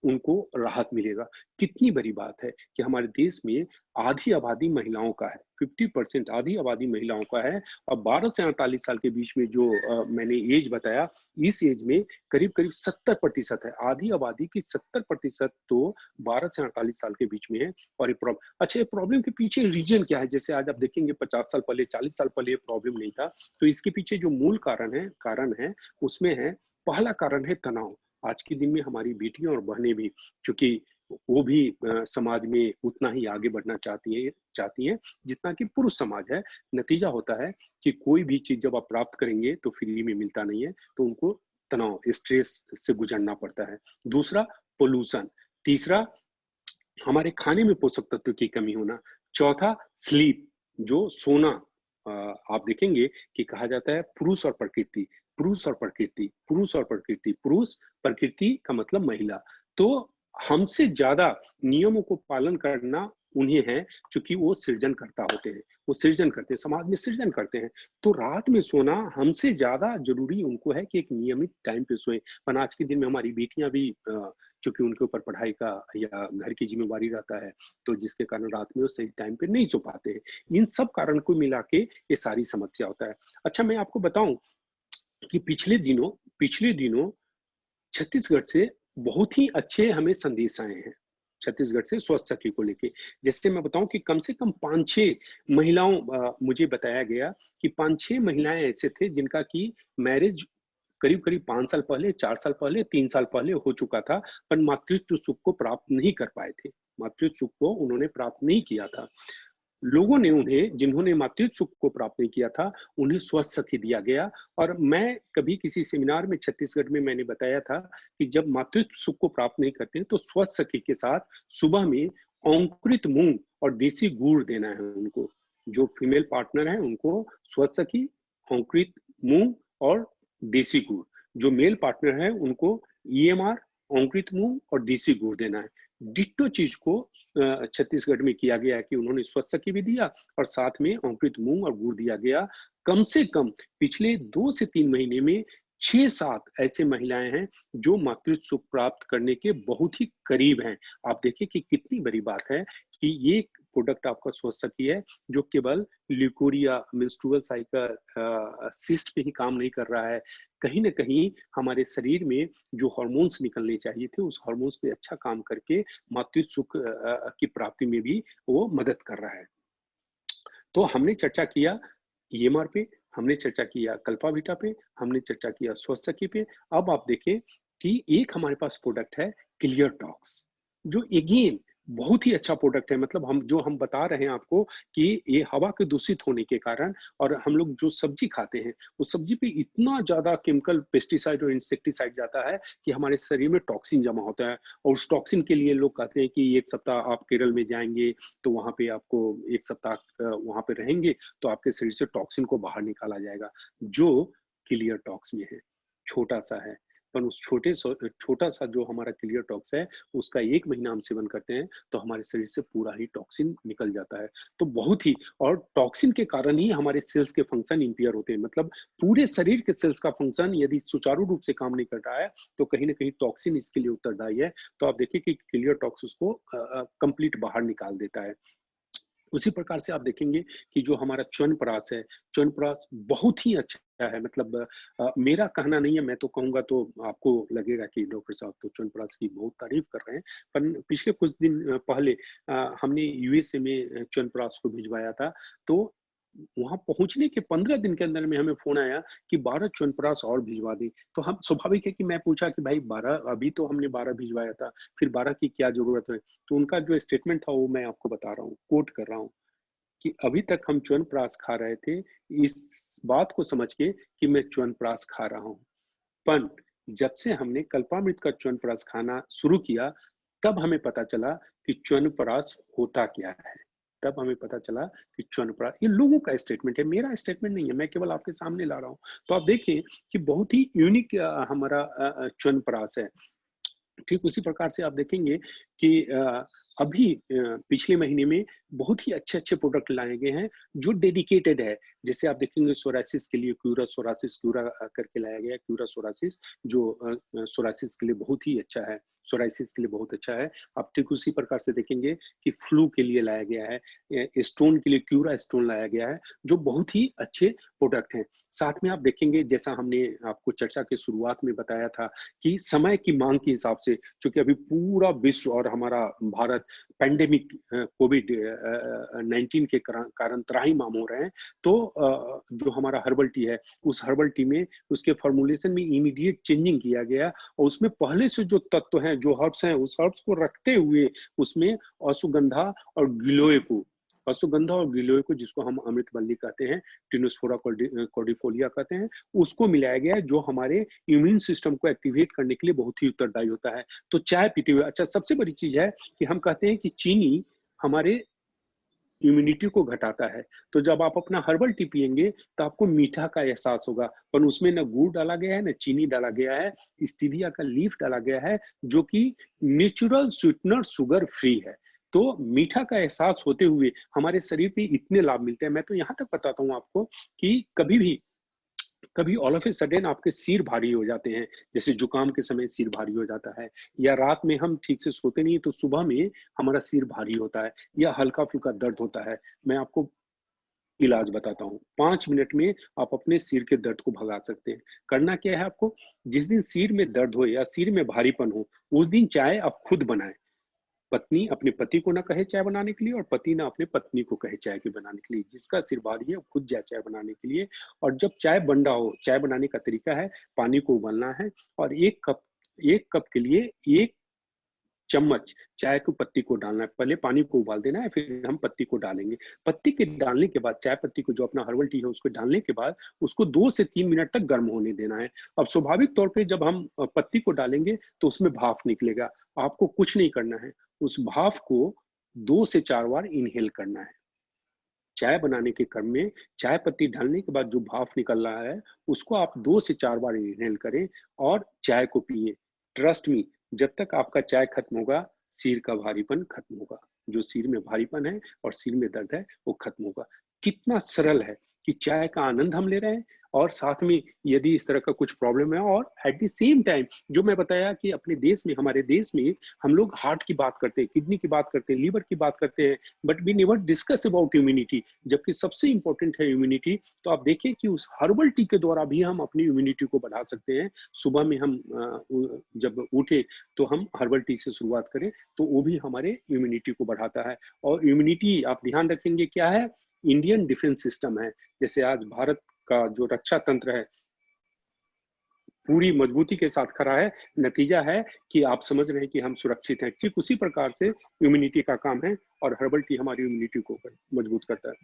Speaker 1: उनको राहत मिलेगा। कितनी बड़ी बात है कि हमारे देश में आधी आबादी महिलाओं का है, 50% आधी आबादी महिलाओं का है। और 12 से 48 साल के बीच में जो मैंने एज बताया, इस एज में करीब करीब 70% है, आधी आबादी की 70% तो 12 से 48 साल के बीच में है। और ये प्रॉब्लम, अच्छा, ये प्रॉब्लम के पीछे रीजन क्या है? जैसे आज आप देखेंगे 50 साल पहले, 40 साल पहले ये प्रॉब्लम नहीं था। तो इसके पीछे जो मूल कारण है उसमें है, पहला कारण है तनाव। आज के दिन में हमारी बेटियां और बहनें भी, चूंकि वो भी समाज में उतना ही आगे बढ़ना चाहती हैं जितना कि पुरुष समाज है। नतीजा होता है कि कोई भी चीज जब आप प्राप्त करेंगे तो फ्री में मिलता नहीं है, तो उनको तनाव, स्ट्रेस से गुजरना पड़ता है। दूसरा, पोल्यूशन। तीसरा, हमारे खाने में पोषक तत्व की कमी होना। चौथा, स्लीप, जो सोना। आप देखेंगे कि कहा जाता है पुरुष और प्रकृति, पुरुष और प्रकृति, पुरुष और प्रकृति। पुरुष, प्रकृति का मतलब महिला। तो हमसे ज्यादा नियमों को पालन करना उन्हें है, क्योंकि वो सृजनकर्ता होते हैं, वो सृजन करते हैं, समाज में सृजन करते हैं। तो रात में सोना हमसे ज्यादा जरूरी उनको है कि एक नियमित टाइम पे सोए। पर आज के दिन में हमारी बेटियां भी चूंकि उनके ऊपर पढ़ाई का या घर की जिम्मेवारी रहता है, तो जिसके कारण रात में वो सही टाइम पे नहीं सो पाते हैं। इन सब कारण को मिला के ये सारी समस्या होता है। अच्छा, मैं आपको बताऊं कि पिछले दिनों छत्तीसगढ़ से बहुत ही अच्छे हमें संदेश आए हैं, छत्तीसगढ़ से स्वस्थ सखी को लेके। जैसे मैं बताऊं कि कम से कम 5-6 महिलाओं, मुझे बताया गया कि 5-6 महिलाएं ऐसे थे जिनका की मैरिज करीब करीब 5 साल पहले, 4 साल पहले, 3 साल पहले हो चुका था, पर मातृत्व सुख को प्राप्त नहीं कर पाए थे, मातृत्व सुख को उन्होंने प्राप्त नहीं किया था। लोगों ने उन्हें, जिन्होंने मातृत्व सुख को प्राप्त नहीं किया था, उन्हें स्वस्थ सखी दिया गया। और मैं कभी किसी सेमिनार में छत्तीसगढ़ में मैंने बताया था कि जब मातृत्व सुख को प्राप्त नहीं करते तो स्वस्थ सखी के साथ सुबह में अंकुरित मूंग और देसी गुड़ देना है उनको। जो फीमेल पार्टनर है उनको स्वस्थ सखी, अंकुरित मूंग और देसी गुड़। जो मेल पार्टनर है उनको EMR, अंकुरित मूंग और देसी गुड़ देना है। डिट्टो चीज को छत्तीसगढ़ में किया गया है कि उन्होंने स्वस्थ सखी भी दिया और साथ में अंकुरित मूंग और गुड़ दिया गया। कम से कम पिछले 2 से 3 महीने में 6-7 ऐसे महिलाएं हैं जो मातृत्व सुख प्राप्त करने के बहुत ही करीब हैं। आप देखिए कि कितनी बड़ी बात है कि ये प्रोडक्ट आपका स्वस्थ सखी है, जो केवल ल्यूकोरिया, मेंस्ट्रुअल साइकिल, सिस्ट पे ही काम नहीं कर रहा है। कहीं ना कहीं हमारे शरीर में जो हार्मोन्स निकलने चाहिए थे, उस हार्मोन्स पे अच्छा काम करके मातृत्व सुख की प्राप्ति में भी वो मदद कर रहा है। तो हमने चर्चा किया EMR पे, हमने चर्चा किया कल्पाविटा पे, हमने चर्चा किया स्वस्थ सखी पे। अब आप देखें कि एक हमारे पास प्रोडक्ट है क्लियर टॉक्स, जो अगेन बहुत ही अच्छा प्रोडक्ट है। मतलब हम बता रहे हैं आपको कि ये हवा के दूषित होने के कारण, और हम लोग जो सब्जी खाते हैं उस सब्जी पे इतना ज्यादा केमिकल, पेस्टिसाइड और इंसेक्टिसाइड जाता है कि हमारे शरीर में टॉक्सिन जमा होता है। और उस टॉक्सिन के लिए लोग कहते हैं कि 1 सप्ताह आप केरल में जाएंगे तो वहां पे आपको 1 सप्ताह वहां पे रहेंगे तो आपके शरीर से टॉक्सिन को बाहर निकाला जाएगा, जो क्लियर टॉक्स में है। छोटा सा है, पर उस छोटा सा जो हमारा क्लियर टॉक्स है उसका 1 महीना हम सेवन करते हैं तो हमारे शरीर से पूरा ही टॉक्सिन निकल जाता है। तो बहुत ही, और टॉक्सिन के कारण ही हमारे सेल्स के फंक्शन इंपेयर होते हैं। मतलब पूरे शरीर के सेल्स का फंक्शन यदि सुचारू रूप से काम नहीं कर रहा है तो कहीं ना कहीं टॉक्सिन इसके लिए उत्तरदायी है। तो आप देखिए कि क्लियर टॉक्स उसको कंप्लीट बाहर निकाल देता है। उसी प्रकार से आप देखेंगे कि जो हमारा च्यवनप्राश है, च्यवनप्राश बहुत ही अच्छा है। मतलब मेरा कहना नहीं है, मैं तो कहूंगा तो आपको लगेगा कि डॉक्टर साहब तो च्यवनप्राश की बहुत तारीफ कर रहे हैं। पर पिछले कुछ दिन पहले हमने USA में च्यवनप्राश को भिजवाया था, तो वहां पहुंचने के 15 दिन के अंदर में हमें फोन आया कि 12 च्यवनप्राश और भिजवा दी। तो हम, स्वाभाविक है कि मैं पूछा कि भाई 12, अभी तो हमने 12 भिजवाया था, फिर 12 की क्या जरूरत है? तो उनका जो स्टेटमेंट था वो मैं आपको बता रहा हूँ, कोट कर रहा हूँ कि अभी तक हम च्यवनप्राश खा रहे थे इस बात को समझ के कि मैं च्यवनप्राश खा रहा हूँ, पर जब से हमने कल्पामृत का च्यवनप्राश खाना शुरू किया तब हमें पता चला कि च्यवनप्राश होता क्या है। तब हमें पता चला कि च्यवनप्राश, ये लोगों का स्टेटमेंट है, मेरा स्टेटमेंट नहीं है, मैं केवल आपके सामने ला रहा हूँ। तो आप देखें कि बहुत ही यूनिक हमारा च्यवनप्राश है। ठीक उसी प्रकार से आप देखेंगे कि अभी पिछले महीने में बहुत ही अच्छे अच्छे प्रोडक्ट लाए गए हैं जो डेडिकेटेड है। जैसे आप देखेंगे सोरासिस के लिए क्यूरा सोरासिस, क्यूरा करके लाया गया, क्यूरा सोरासिस, जो सोरासिस के लिए बहुत ही अच्छा है, सोराइसिस के लिए बहुत अच्छा है। आप ठीक उसी प्रकार से देखेंगे कि फ्लू के लिए लाया गया है, स्टोन के लिए क्यूरा स्टोन लाया गया है, जो बहुत ही अच्छे प्रोडक्ट हैं। साथ में आप देखेंगे, जैसा हमने आपको चर्चा के शुरुआत में बताया था कि समय की मांग के हिसाब से, चूंकि अभी पूरा विश्व और हमारा भारत पेंडेमिक कोविड-19 के कारण त्राहिमाम हो रहे हैं, तो जो हमारा हर्बल टी है, उस हर्बल टी में उसके फॉर्मुलेशन में इमीडिएट चेंजिंग किया गया और उसमें पहले से जो तत्व हैं, जो हर्ब्स हैं, उस हर्ब्स को रखते हुए उसमें अश्वगंधा और गिलोय को, अश्वगंधा और गिलोय को, जिसको हम अमृतवल्ली कहते हैं, टिनोस्फोरा कॉर्डिफोलिया कहते हैं, उसको मिलाया गया है, जो हमारे इम्यून सिस्टम को एक्टिवेट करने के लिए बहुत ही उत्तरदायी होता है। तो चाय पीते हुए, अच्छा सबसे बड़ी चीज है कि हम कहते हैं कि चीनी हमारे इम्यूनिटी को घटाता है, तो जब आप अपना हर्बल टी पिएंगे तो आपको मीठा का एहसास होगा, पर उसमें न गुड़ डाला गया है, न चीनी डाला गया है, स्टीविया का लीफ डाला गया है, जो कि नेचुरल स्वीटनर, शुगर फ्री है। तो मीठा का एहसास होते हुए हमारे शरीर पे इतने लाभ मिलते हैं। मैं तो यहाँ तक बताता हूँ आपको कि कभी ऑल ऑफ ए सडन आपके सिर भारी हो जाते हैं, जैसे जुकाम के समय सिर भारी हो जाता है, या रात में हम ठीक से सोते नहीं तो सुबह में हमारा सिर भारी होता है, या हल्का फुल्का दर्द होता है। मैं आपको इलाज बताता हूँ, 5 मिनट में आप अपने सिर के दर्द को भगा सकते हैं। करना क्या है आपको, जिस दिन सिर में दर्द हो या सिर में भारीपन हो, उस दिन चाय आप खुद बनाएं। पत्नी अपने पति को ना कहे चाय बनाने के लिए, और पति ना अपने पत्नी को कहे चाय के बनाने के लिए। जिसका सिर भारी है वो खुद जाए चाय बनाने के लिए। और जब चाय बन रहा हो, चाय बनाने का तरीका है, पानी को उबालना है और एक कप के लिए 1 चम्मच चाय को पत्ती को डालना है। पहले पानी को उबाल देना है, फिर हम पत्ती को डालेंगे। पत्ती के डालने के बाद, चाय पत्ती को, जो अपना हर्बल टी है, उसको डालने के बाद उसको 2 से 3 मिनट तक गर्म होने देना है। अब स्वाभाविक तौर पे जब हम पत्ती को डालेंगे तो उसमें भाप निकलेगा। आपको कुछ नहीं करना है, उस भाप को 2 से 4 बार इनहेल करना है। चाय बनाने के क्रम में चाय पत्ती डालने के बाद जो भाप निकल रहा है, उसको आप 2 से 4 बार इनहेल करें और चाय को पिए। ट्रस्ट मी, जब तक आपका चाय खत्म होगा, सिर का भारीपन खत्म होगा। जो सिर में भारीपन है और सिर में दर्द है, वो खत्म होगा। कितना सरल है कि चाय का आनंद हम ले रहे हैं, और साथ में यदि इस तरह का कुछ प्रॉब्लम है, और एट द सेम टाइम जो मैं बताया कि अपने देश में, हमारे देश में हम लोग हार्ट की बात करते हैं, किडनी की बात करते हैं, लीवर की बात करते हैं, but we never discuss about immunity, जबकि सबसे इंपॉर्टेंट है इम्यूनिटी। तो आप देखिए कि उस हर्बल टी के द्वारा भी हम अपनी इम्यूनिटी को बढ़ा सकते हैं। सुबह में हम जब उठे तो हम हर्बल टी से शुरुआत करें, तो वो भी हमारे इम्यूनिटी को बढ़ाता है। और इम्यूनिटी आप ध्यान रखेंगे क्या है, इंडियन डिफेंस सिस्टम है। जैसे आज भारत का जो रक्षा तंत्र है पूरी मजबूती के साथ खड़ा है, नतीजा है कि आप समझ रहे हैं कि हम सुरक्षित हैं। ठीक उसी प्रकार से इम्यूनिटी का काम है, और हर्बल टी हमारी इम्यूनिटी को मजबूत करता है।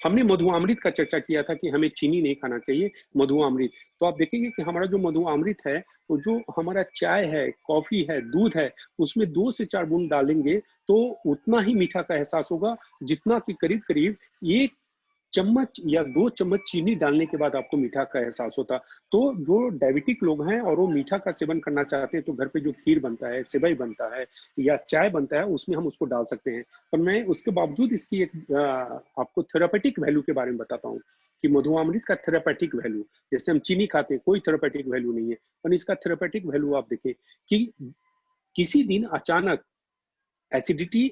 Speaker 1: हमने मधु अमृत का चर्चा किया था कि हमें चीनी नहीं खाना चाहिए, मधु अमृत। तो आप देखेंगे कि हमारा जो मधु अमृत है, वो जो हमारा चाय है, कॉफी है, दूध है, उसमें 2 से 4 बूंद डालेंगे तो उतना ही मीठा का एहसास होगा, जितना कि करीब करीब 1 चम्मच या 2 चम्मच चीनी डालने के बाद आपको मीठा का एहसास होता। तो जो डायबिटिक लोग हैं और वो मीठा का सेवन करना चाहते हैं, तो घर पे जो खीर बनता है, सेवई बनता है या चाय बनता है, उसमें हम उसको डाल सकते हैं। पर मैं उसके बावजूद इसकी एक आपको थेरापेटिक वैल्यू के बारे में बताता हूँ कि मधुआमृत का थेरापेटिक वैल्यू, जैसे हम चीनी खाते हैं, कोई थेरापेटिक वैल्यू नहीं है, पर इसका थेरापेटिक वैल्यू आप देखें कि किसी दिन अचानक एसिडिटी,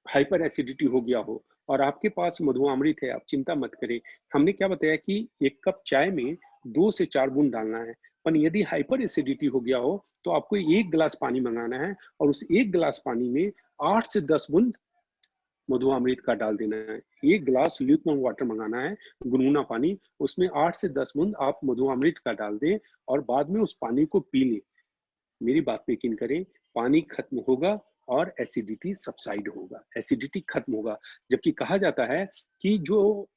Speaker 1: हाइपर एसिडिटी हो गया हो और आपके पास मधु अमृत है, आप चिंता मत करें। हमने क्या बताया कि 1 कप चाय में 2 से 4 बूंद डालना है, पर यदि हाइपर एसिडिटी हो गया हो तो आपको 1 गिलास पानी मंगाना है और उस 1 गिलास पानी में 8 से 10 बूंद मधु अमृत का डाल देना है। 1 गिलास ल्यूकवार्म वाटर मंगाना है, गुनगुना पानी, उसमें 8 से 10 बूंद आप मधु अमृत का डाल दें और बाद में उस पानी को पी लें। मेरी बात पे यकीन करें, पानी खत्म होगा और एसिडिटी सबसाइड होगा, एसिडिटी खत्म होगा। जबकि कहा जाता है कि जो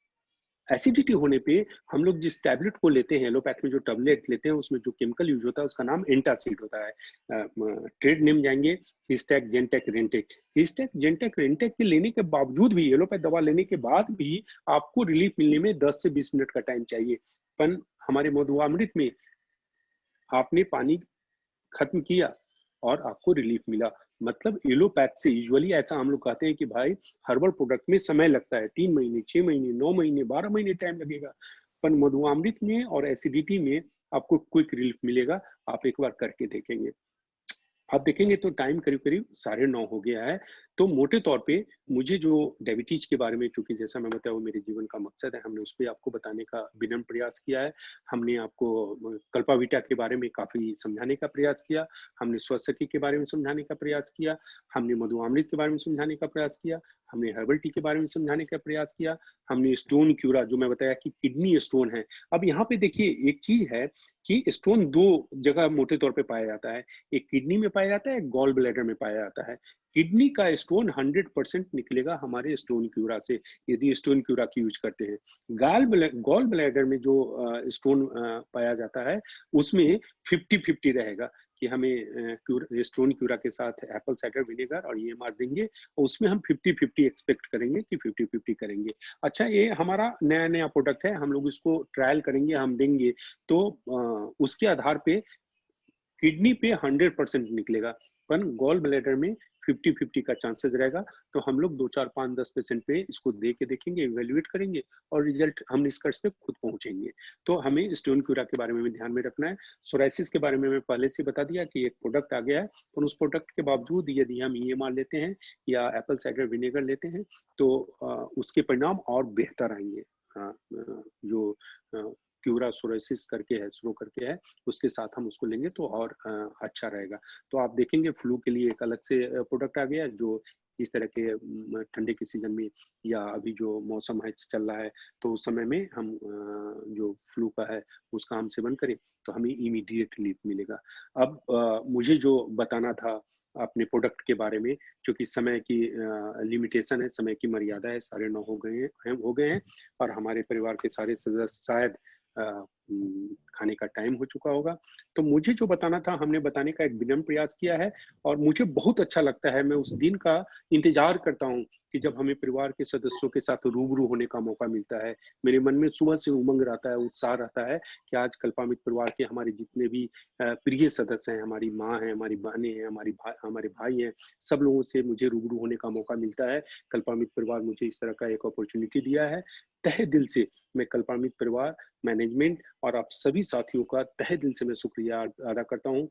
Speaker 1: एसिडिटी होने पे हम लोग जिस टैबलेट को लेते हैं, एलोपैथ में जो टैबलेट लेते हैं, उसमें जो केमिकल यूज होता है उसका नाम एंटासिड होता है। ट्रेड नेम जाएंगे हिस्टैक, जेंटेक, रेंटेक। हिस्टैक, जेंटेक, रेंटेक के लेने के बावजूद भी, एलोपैथ दवा लेने के बाद भी आपको रिलीफ मिलने में 10 से 20 मिनट का टाइम चाहिए। पर हमारे मधुआमृत में आपने पानी खत्म किया और आपको रिलीफ मिला। मतलब एलोपैथ से यूजुअली ऐसा हम लोग कहते हैं कि भाई हर्बल प्रोडक्ट में समय लगता है, 3 महीने, 6 महीने, 9 महीने, 12 महीने टाइम लगेगा, पर मधुआमृत में और एसिडिटी में आपको क्विक रिलीफ मिलेगा। आप एक बार करके देखेंगे। आप देखेंगे तो टाइम करीब करीब 9:30 हो गया है। तो मोटे तौर पे मुझे जो डायबिटीज के बारे में, चूंकि जैसा मैं बताया वो मेरे जीवन का मकसद है, हमने उस पर आपको बताने का विनम्र प्रयास किया है। हमने आपको कल्पाविटा के बारे में काफी समझाने का प्रयास किया, हमने स्वसखी के बारे में समझाने का प्रयास किया, हमने मधुआमृत के बारे में समझाने का प्रयास किया, हमने हर्बल टी के बारे में समझाने का प्रयास किया, हमने स्टोन क्यूरा, जो मैं बताया कि किडनी स्टोन है। अब यहाँ पे देखिए एक चीज है कि स्टोन 2 जगह मोटे तौर पे पाया जाता है, एक किडनी में पाया जाता है, एक गॉल ब्लैडर में पाया जाता है। किडनी का स्टोन 100% निकलेगा हमारे स्टोन क्यूरा से, यदि स्टोन क्यूरा की यूज करते हैं। गॉल ब्लैडर में जो स्टोन पाया जाता है उसमें 50-50 रहेगा कि हमें स्टोन क्यूरा के साथ एप्पल साइडर विनेगर और EMR देंगे, और उसमें हम 50-50 एक्सपेक्ट करेंगे कि 50-50 करेंगे। अच्छा, ये हमारा नया नया प्रोडक्ट है, हम लोग इसको ट्रायल करेंगे, हम देंगे, तो उसके आधार पे किडनी पे 100% निकलेगा, पर गॉल ब्लैडर में 50-50 का चांसेस रहेगा। तो हम लोग 2, 4, 5, 10% पे इसको दे के देखेंगे, इवेल्युएट करेंगे और रिजल्ट हम निष्कर्ष पे खुद पहुंचेंगे। तो हमें स्टोन क्यूरा के बारे में भी ध्यान में रखना है। सोराइसिस के बारे में मैं पहले से बता दिया कि एक प्रोडक्ट आ गया है, और उस प्रोडक्ट के बावजूद यदि हम EMR लेते हैं या एप्पल साइडर विनेगर लेते हैं तो उसके परिणाम और बेहतर आएंगे। जो क्यूरा सोराइसिस करके है, स्लो करके है, उसके साथ हम उसको लेंगे तो और अच्छा रहेगा। तो आप देखेंगे फ्लू के लिए एक अलग से प्रोडक्ट आ गया है, जो इस तरह के ठंडे के सीजन में या अभी जो मौसम है चल रहा है, तो उस समय में हम जो फ्लू का है उसका हम सेवन करें तो हमें इमीडिएट रिलीफ मिलेगा। अब मुझे जो बताना था अपने प्रोडक्ट के बारे में, क्योंकि समय की लिमिटेशन है, समय की मर्यादा है, 9:30 हो गए हैं और हमारे परिवार के सारे सदस्य शायद खाने का टाइम हो चुका होगा। तो मुझे जो बताना था हमने बताने का एक विनम्र प्रयास किया है, और मुझे बहुत अच्छा लगता है, मैं उस दिन का इंतजार करता हूँ कि जब हमें परिवार के सदस्यों के साथ रूबरू होने का मौका मिलता है। मेरे मन में सुबह से उमंग रहता है, उत्साह रहता है कि आज कल्पामित परिवार के हमारे जितने भी प्रिय सदस्य हैं, हमारी माँ है, हमारी बहनें हैं, हमारे भाई हैं, सब लोगों से मुझे रूबरू होने का मौका मिलता है। कल्पामित परिवार मुझे इस तरह का एक अपॉर्चुनिटी दिया है। तहे दिल से मैं कल्पामित परिवार, मैनेजमेंट और आप सभी साथियों का तहे दिल से मैं शुक्रिया अदा करता हूँ।